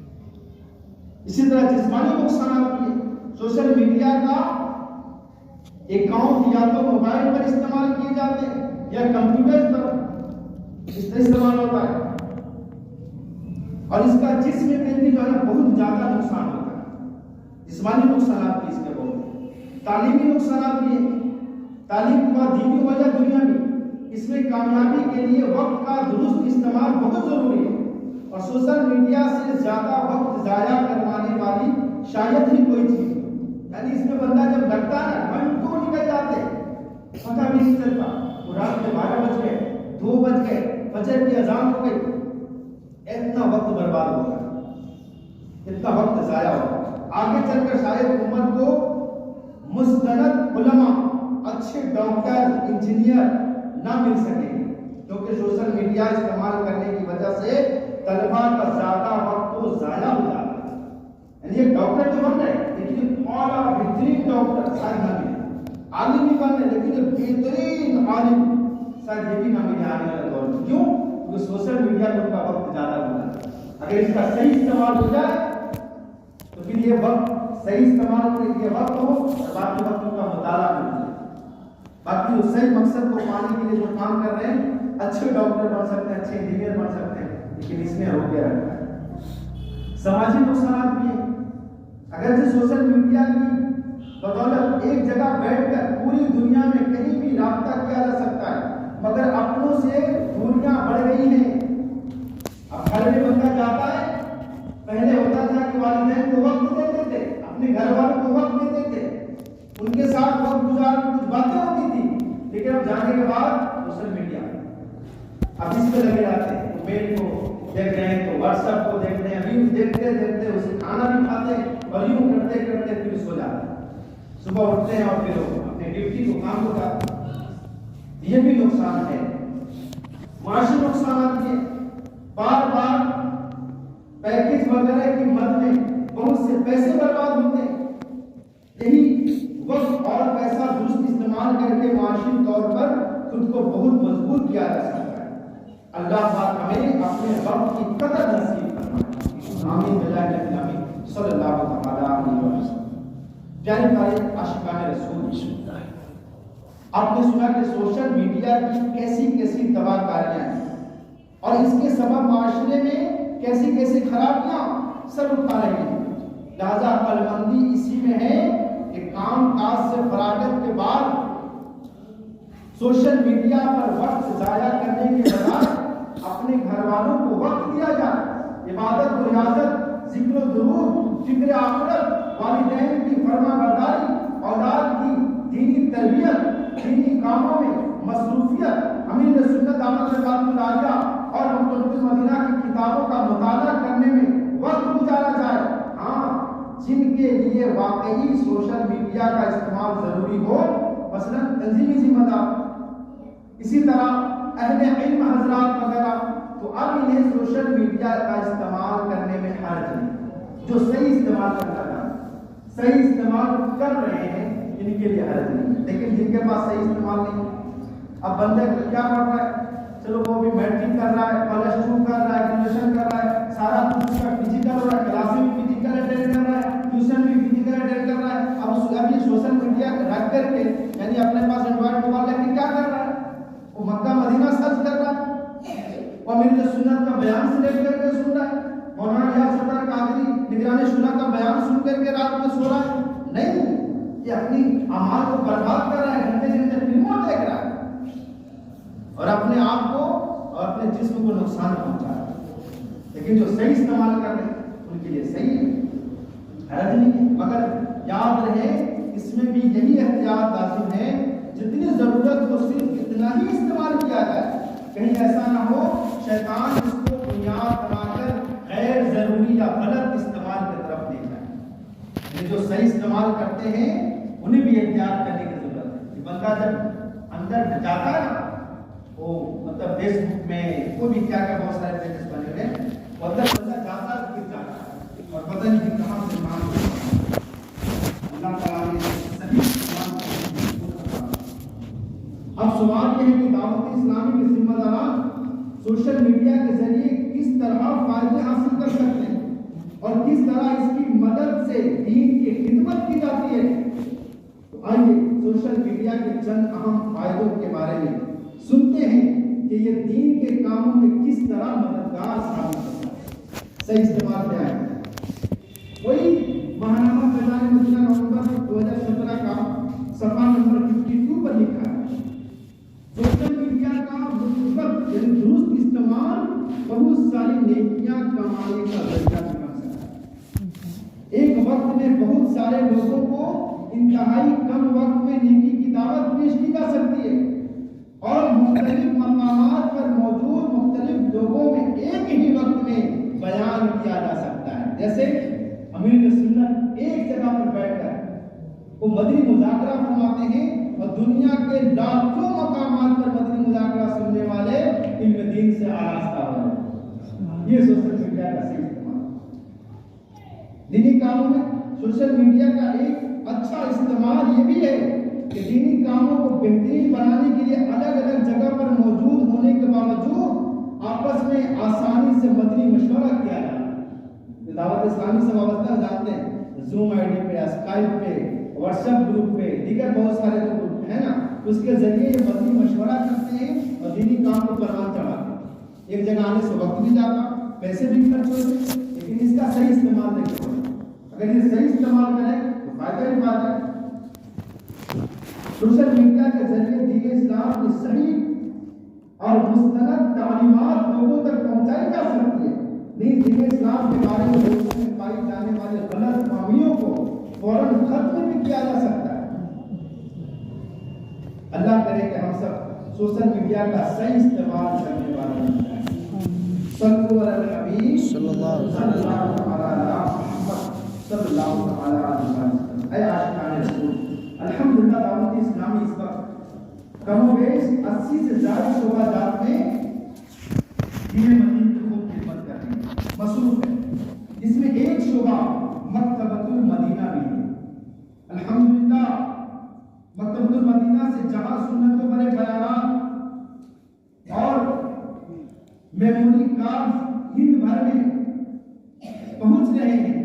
[SPEAKER 2] اسی طرح جسمانی نقصانات بھی ہیں۔ سوشل میڈیا کا اکاؤنٹ یا تو موبائل پر استعمال کیے جاتے ہیں یا کمپیوٹر پر استعمال ہوتا ہے، اور اس کا جسم پہ بھی جو ہے بہت زیادہ نقصان ہوتا ہے۔ جسمانی نقصانات بھی اس کے بہت ہیں، تعلیمی نقصانات بھی ہیں، تعلیم کا دینی ہو یا دنیاوی، اس میں کامیابی کے لیے وقت کا درست استعمال بہت ضروری ہے، اور سوشل میڈیا سے زیادہ وقت ضائع کروانے والی شاید ہی کوئی چیز، یعنی اس میں بندہ جب لگتا ہے گھنٹوں نکل جاتے پتہ بھی نہیں چلتا، رات میں 12 بج گئے، 2 بج گئے، فجر کی اذان ہو گئی، اتنا وقت برباد ہو گیا، اتنا وقت ضائع ہو گیا۔ آگے چل کر شاید امت کو مستند علماء، اچھے ڈاکٹر، انجینئر نہ مل سکیں، کیونکہ سوشل میڈیا استعمال کرنے کی وجہ سے طلباء کا زیادہ وقت تو ضائع ہو جاتا ہے، یعنی ایک ڈاکٹر تو بن رہے لیکن اعلیٰ بہترین ڈاکٹر شاید نہ ملے، عالم بھی بن رہے لیکن ایک بہترین عالم شاید یہ بھی نہ ملے آنے والے دور میں، کیوں؟ کیونکہ سوشل میڈیا میں ان کا وقت زیادہ ہو جاتا ہے۔ اگر اس کا صحیح استعمال ہو جائے تو پھر یہ وقت صحیح استعمال کے یہ وقت ہو، اور باقی وقت کا مطالعہ کرنا ہے، باقی اس صحیح مقصد کو پانے کے لیے جو کام کر رہے ہیں، اچھے ڈاکٹر بن سکتے ہیں، اچھے انجینئر بن سکتے ہیں، لیکن اس نے روک کے رکھا ہے۔ سماجی نقصانات بھی ہیں، اگرچہ سوشل میڈیا کی بدولت ایک جگہ بیٹھ کر پوری دنیا میں کہیں بھی رابطہ کیا جا سکتا ہے، مگر اپنوں سے دوریاں بڑھ گئی ہیں۔ اب گھر میں بندہ جاتا ہے، پہلے ہوتا تھا کہ والدین کو وقت دیتے تھے، اپنے گھر والوں کو وقت دیتے تھے، ان کے ساتھ وقت گزار کچھ باتیں ہوتی تھی، لیکن اب جانے کے بعد سوشل میڈیا اب اس پہ لگے جاتے ہیں، میل کو دیکھ رہے ہیں تو واٹس ایپ کو دیکھ رہے ہیں، ویوز دیکھتے دیکھتے اسے کھانا بھی کھاتے ہیں، اور یوں کرتے کرتے پھر سو جاتے ہیں، صبح اٹھتے ہیں اور پھر اپنے ڈیوٹی کو کام کو کرتے ہیں۔ یہ بھی نقصان ہے۔ معاشی نقصانات یہ بار بار پیکج وغیرہ کی مد میں بہت سے پیسے برباد ہوتے ہیں، یہی وقت اور پیسہ درست استعمال کر کے معاشی طور پر خود کو بہت مضبوط کیا جا سکتا ہے۔ اللہ پاک ہمیں اپنے وقت کی قدر نصیب فرمائے، آمین بجائے نبی آمین صلی اللہ تعالی علیہ وسلم۔ پیارے پیارے عاشقان رسول، آپ نے سنا کہ سوشل میڈیا کی کیسی کیسی تباہ کاریاں ہیں، اور اس کے سبب معاشرے میں کیسی کیسی خرابیاں سر اٹھا رہی ہیں، لہذا عقل مندی اسی میں ہے کہ کام کاج سے فراغت کے بعد سوشل میڈیا پر وقت ضائع کرنے کے بجائے اپنے گھر والوں کو وقت دیا جائے، عبادت و ریاضت، ذکر و درود، فکر آخرت، والدین کی فرما برداری، اولاد کی دینی تربیت، دینی کاموں میں مصروفیت، امیر سنت احمد العالیہ اور مقدس مدینہ کی کتابوں کا مطالعہ کرنے میں وقت گزارا جائے۔ ہاں، جن کے لیے واقعی سوشل میڈیا کا استعمال ضروری ہو، مثلا تنظیمی ذمہ دار، اسی طرح اہل علم حضرات وغیرہ، تو اب انہیں سوشل میڈیا کا استعمال کرنے میں حرج نہیں، جو صحیح استعمال کرنا چاہتے، صحیح استعمال کر رہے ہیں، ان کے لیے حرج نہیں، لیکن جن کے پاس صحیح استعمال نہیں، اب بندے کیا پڑھ رہا ہے، چلو وہ بھی میٹرک کر رہا ہے، +2 کر رہا ہے، گریجویشن کر رہا ہے، سارا کچھ اس کا فزیکل ہو رہا ہے، کلاسیں بھی فزیکل اٹینڈ کر رہا ہے، ٹیوشن بھی فزیکل اٹینڈ کر رہا ہے، اب یہ سوشل میڈیا رکھ کر کے، یعنی اپنے پاس اینڈرائڈ موبائل رکھ کے کیا کر رہا ہے، وہ مکہ مدینہ سرچ کر رہا ہے، اور میری سنت کا بیان سے لے کر کے سن رہا ہے، مولانا ریاض ستار قادری نگران شورا کا بیان سن کر کے رات میں سو رہا ہے، نہیں، یہ اپنی اعمال کو برباد کر رہا ہے، گھنٹے گھنٹے فلموں دیکھ رہا ہے، اور اپنے آپ کو اور اپنے جسم کو نقصان پہنچا رہا ہے، لیکن جو صحیح استعمال کر رہے ہیں ان کے لیے صحیح ہے، حرج نہیں ہے، مگر یاد رہے اس میں بھی یہی احتیاط لازم ہے، جتنی ضرورت ہو صرف اتنا ہی استعمال کیا جائے، کہیں ایسا نہ ہو شیطان اس کو بنیاد بنا کر غیر ضروری یا غلط استعمال کی طرف لے جائے۔ جو صحیح استعمال کرتے ہیں انہیں بھی احتیاط کرنے کی ضرورت ہے، کہ بندہ جب اندر جاتا ہے نا، وہ مطلب فیس بک میں کوئی بھی کیا بہت سارے پیجز بنے ہوئے ہیں، وہ اندر بندہ جاتا ہے پھر جاتا ہے، اور پتہ نہیں کہ کہاں سے مان اللہ تعالیٰ نے صحیح استعمال کیا۔ اب سوال یہ ہے کہ دعوت اسلامی کے ذمہ داران سوشل میڈیا کے ذریعے کس طرح فائدے حاصل کر سکتے ہیں، اور کس طرح اس کی مدد سے دین کی خدمت کی جاتی ہے۔ تو آئیے سوشل میڈیا کے چند اہم فائدوں کے بارے میں سنتے ہیں کہ یہ دین کے کاموں میں کس طرح مددگار ثابت ہوتا ہے۔ صحیح استعمال کیا ہے؟ کوئی ماہنامہ پیدا کمانے کا ذریعہ بھی بن سکتا ہے۔ ایک وقت میں بہت سارے لوگوں کو انتہائی کم وقت میں نیکی کی دعوت پیش کی جا سکتی ہے، اور مختلف مقامات پر موجود مختلف لوگوں میں ایک ہی وقت میں بیان کیا جا سکتا ہے۔ جیسے امیر سنت ایک جگہ پر بیٹھ کر وہ مدنی مذاکرہ فرماتے ہیں، اور دنیا کے لاکھوں مقامات پر مدنی مذاکرہ سننے والے علم دین سے آراستہ ہو رہے ہیں۔ یہ سوشل میڈیا کا صحیح استعمال۔ دینی کاموں میں سوشل میڈیا کا ایک اچھا استعمال یہ بھی ہے کہ دینی کاموں کو بہترین بنانے کے لیے الگ الگ جگہ پر موجود ہونے کے باوجود آپس میں آسانی سے مدنی مشورہ کیا جائے۔ دعوت اسلامی سے وابستہ جانتے ہیں، زوم آئی ڈی پہ، اسکائپ پہ، واٹس ایپ گروپ پہ، دیگر بہت سارے جو گروپ ہیں نا، اس کے ذریعے یہ مدنی مشورہ کرتے ہیں اور دینی کام کو پروان چڑھاتے ہیں۔ ایک جگہ آنے سے وقت بھی جاتا، پیسے بھی خرچ ہوتے، لیکن اس کا صحیح استعمال نہیں کرتے۔ اگر یہ صحیح استعمال کریں تو فائدہ ہی فائدہ ہے۔ سوشل میڈیا کے ذریعے دین اسلام کی صحیح اور مستند تعلیمات لوگوں تک پہنچائی جا سکتی ہے۔ دین اسلام کے بارے میں لوگوں میں پائی جانے والے غلط فہمیوں کو فوراً ختم بھی کیا جا سکتا ہے۔ اللہ کرے کہ ہم سب سوشل میڈیا کا صحیح استعمال کرنے والے بن جائیں۔ صلو علی الحبیب صلی اللہ علیہ وسلم۔ اے عاشقان رسول، الحمدللہ دعوت اسلامی اس وقت کم و بیش 80 سے زیادہ شعبہ جات میں دین مدین کی خوب خدمت کر رہی ہے، مصروف ہے، جس میں ایک شعبہ مکتبۃ المدینہ بھی ہے۔ الحمدللہ مکتبۃ المدینہ سے جہاں سنتوں پر بیانات اور میموری کارڈ ہند بھر میں پہنچ رہے ہیں،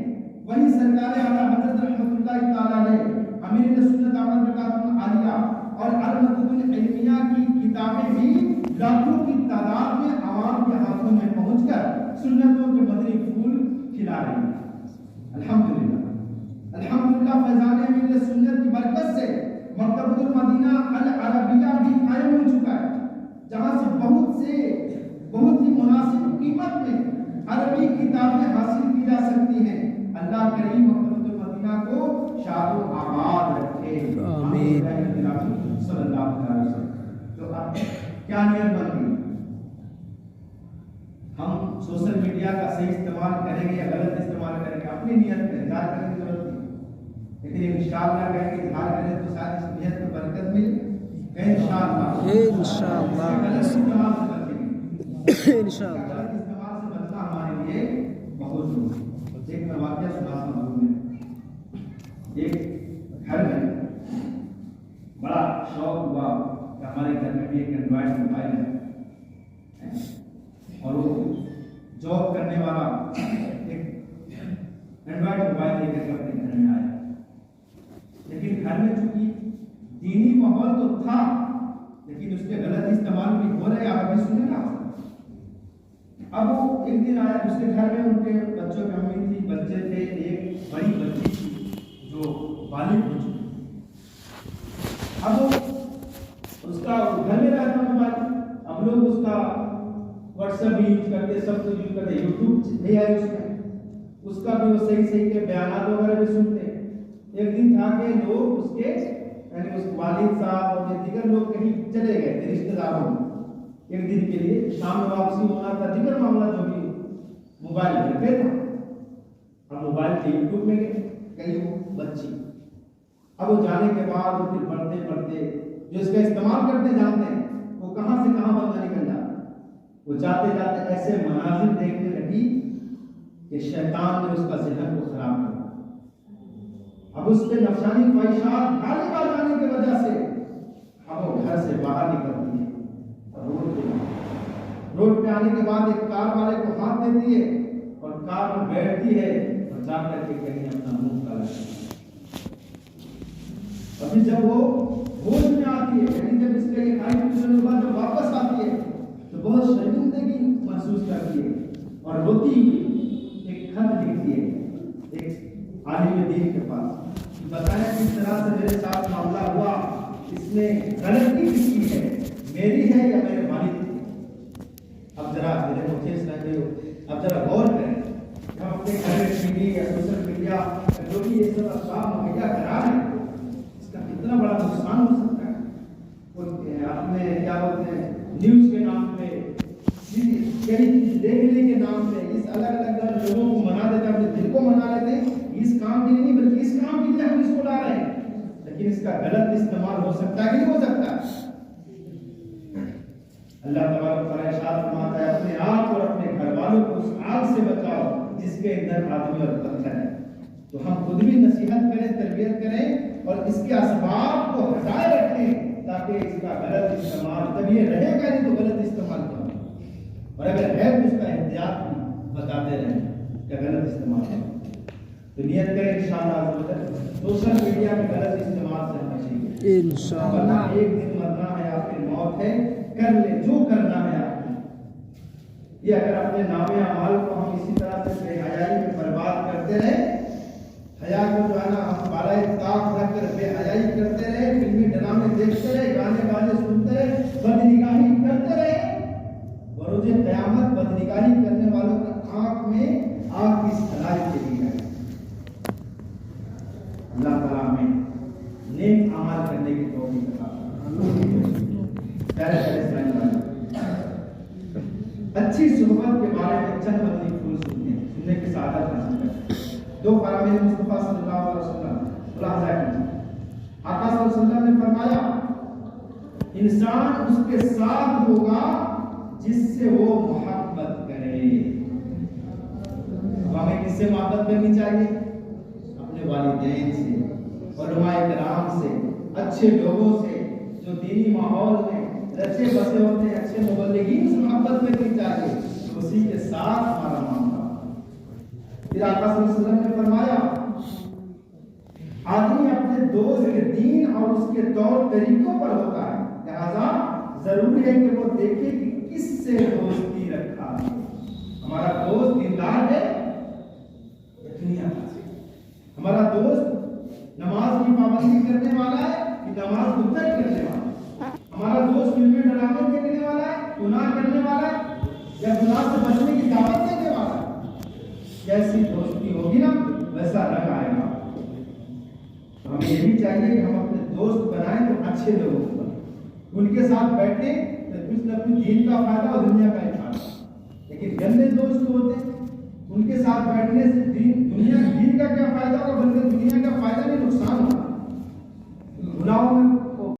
[SPEAKER 2] وہی سرکار اعلیٰ حضرت رحمۃ اللہ تعالیٰ علیہ امیر سنت احمد برکاتہ عالیہ اور المکتوب العلمیہ کی کتابیں بھی لاکھوں کی تعداد میں عوام کے ہاتھوں میں پہنچ کر سنتوں کے مدنی پھول کھلا رہی ہیں۔ الحمدللہ الحمدللہ فیضان امیر سنت کی برکت سے مکتبۃ المدینہ العربیہ بھی قائم ہو چکا ہے، جہاں سے بہت ہی مناسب قیمت میں عربی کتابیں حاصل کی جا سکتی ہیں۔ اللہ کریم مکتبۃ المدینہ کو شاد و آباد رکھے، آمین صلی اللہ علیہ وسلم۔ تو اب کیا نیت بنتی ہے؟ ہم سوشل میڈیا کا صحیح استعمال کریں گے یا غلط استعمال کریں گے، اپنی نیت کا اظہار کرنے کی ضرورت نہیں، لیکن انشاءاللہ کہیں گے اظہار کریں تو شاید اس نیت کو برکت ملے، انشاءاللہ غلط استعمال سے بچیں گے، انشاءاللہ غلط استعمال سے بچنا ہمارے لیے بہت ضروری ہے۔ ایک میں واقعہ سناتا ہوں، ایک گھر میں بڑا شوق ہوا کہ ہمارے گھر میں بھی ایک اینڈرائڈ موبائل ہے، اور وہ جاب کرنے والا ایک اینڈرائڈ موبائل لے کر اپنے گھر میں آیا، لیکن گھر میں چونکہ دینی ماحول تو تھا لیکن اس کے غلط استعمال بھی ہو رہے، آپ بھی سنیں نا۔ اب وہ ایک دن آیا، اس کے گھر میں ان کے بچوں کی امی تھی، بچے تھے، ایک بڑی بچی تھی جو بالغ ہو چکی۔ اب اس کا گھر میں رہتا موبائل، اب لوگ اس کا واٹس ایپ بھی یوز کرتے، سب کچھ یوز کرتے، یوٹیوب بھی ہے اس کا بھی وہ صحیح کے بیانات وغیرہ بھی سنتے۔ ایک دن تھا کہ لوگ اس کے یعنی اس والد صاحب اور دیگر لوگ کہیں چلے گئے تھے رشتہ داروں میں ایک دن کے لیے، شام میں واپسی ہونا تھا، دیگر معاملہ جو بھی موبائل پہ تھا۔ اب موبائل کے یوٹیوب میں گئے کہیں وہ بچی، اب وہ جانے کے بعد وہ پھر پڑھتے جو اس کا استعمال کرتے جانتے ہیں وہ کہاں سے کہاں بندہ نکل جاتا، وہ جاتے جاتے ایسے مناظر دیکھنے لگی کہ شیطان نے اس کا ذہن کو خراب کر دیا۔ اب اس پہ نفسانی خواہشات غالب آ جانے کی وجہ سے اب وہ گھر سے باہر نکلتی ہے اور روڈ پہ آنے کے بعد ایک کار والے کو ہاتھ دیتی ہے اور کار میں بیٹھتی ہے اور جا کر کے کہیں اپنا منہ کالا کرتی ہے۔ ابھی جب وہ ہوش میں آتی ہے، یعنی جب اس کا یہ کھائی گزرنے کے بعد جب واپس آتی ہے تو بہت شرمندگی محسوس کرتی ہے اور روتی ہوئی ایک خط لکھتی ہے ایک عالم دین کے پاس، بتایا کس طرح سے میرے ساتھ معاملہ ہوا، اس نے غلطی کس کی ہے، میری ہے یا میرے والد کی۔ اب ذرا میرے مختص رہتے ہو، اب ذرا غور کریں یا جو بھی یہ سب اسباب مہیا کرا رہے ہیں اس کا کتنا بڑا نقصان ہو سکتا ہے. آپ نے کیا بولتے ہیں نیوز کے نام پہ کئی چیز دیکھنے کے نام پہ اس الگ الگ لوگوں کو منا دیتے ہیں, اپنے دل کو منا لیتے ہیں اس کام کے لیے نہیں بلکہ اس کام کے لیے ہم اس کو لا رہے ہیں, لیکن اس کا غلط استعمال ہو سکتا ہے کہ نہیں ہو سکتا. اللہ تبارک و تعالیٰ ارشاد فرماتا ہے اپنے آپ اور اپنے گھر والوں کو اس آگ سے بچاؤ جس کے اندر آدمی اور پتھر ہے. تو ہم خود بھی نصیحت کریں, تربیت کریں اور اس کے اسباب کو ہٹائے رکھیں تاکہ اس کا غلط استعمال جب یہ رہے گا نہیں تو غلط استعمال کرو, اور اگر ہے تو اس کا احتیاط بتاتے رہیں کہ غلط استعمال ہے. تو نیت کریں انشاءاللہ سوشل میڈیا میں غلط استعمال سے ہمیں چاہیے انشاءاللہ. ایک دن مرنا ہے, آپ کی موت ہے, کر لے جو کرنا ہے آپ کی. یہ اگر اپنے نام اعمال کو ہم اسی طرح سے بے حیائی میں برباد کرتے رہے, حیا کو جو ہے نا ہم بالائے طاق رکھ کر بے حیائی کرتے رہے, فلمی ڈرامے دیکھتے رہے, گانے بانے سنتے رہے, بدنگاہی کرتے رہے, بروز قیامت بدنگاہی کرنے والوں کی آنکھ میں آگ کی سلائی چلی ہے. اللہ تعالیٰ ہمیں نیک اعمال کرنے کی توفیق عطا فرمائے. اچھی صحبت کے بارے میں چند مدنی پھول سننے کی سعادت حاصل کریں. دو فرامین مصطفیٰ صلی اللہ علیہ وسلم ملاحظہ کیجیے. آقا صلی اللہ علیہ وسلم نے فرمایا انسان اس کے ساتھ ہوگا جس سے وہ محبت کرے. اب ہمیں کس سے محبت کرنی چاہیے؟ اپنے والدین سے, علماء کرام سے, اچھے لوگوں سے جو دینی ماحول میں رچے بسے ہوتے ہیں, اچھے مبلغین سے محبت کرنی چاہیے, اسی کے ساتھ ہمارا معاملہ. پھر آقا صلی اللہ علیہ وسلم نے فرمایا آدمی اپنے دوست کے دین اور اس کے طور طریقوں پر ہوتا ہے, لہذا ضروری ہے کہ وہ دیکھے کہ کس سے دوستی رکھا ہے. ہمارا دوست دیندار ہے یا دنیا کا, ہمارا دوست نماز کی پابندی کرنے والا ہے کہ نماز کو ترک کرنے والا ہے, ہمارا دوست فلمیں ڈرامے دیکھنے والا ہے, گناہ کرنے والا ہے, یا گناہ سے بچنے کی دعوت دینے والا ہے. جیسی دوستی ہوگی نا ویسا رنگ آئے گا. ہمیں یہ بھی چاہیے کہ ہم اپنے دوست بنائیں تو اچھے لوگوں کو, ان کے ساتھ بیٹھیں تو کچھ نہ کچھ دین کا فائدہ اور دنیا کا فائدہ. لیکن گندے دوست ہوتے ہیں ان کے ساتھ بیٹھنے سے دین کا کیا فائدہ ہوگا بلکہ دنیا کا فائدہ نہیں نقصان ہوگا. گناہوں میں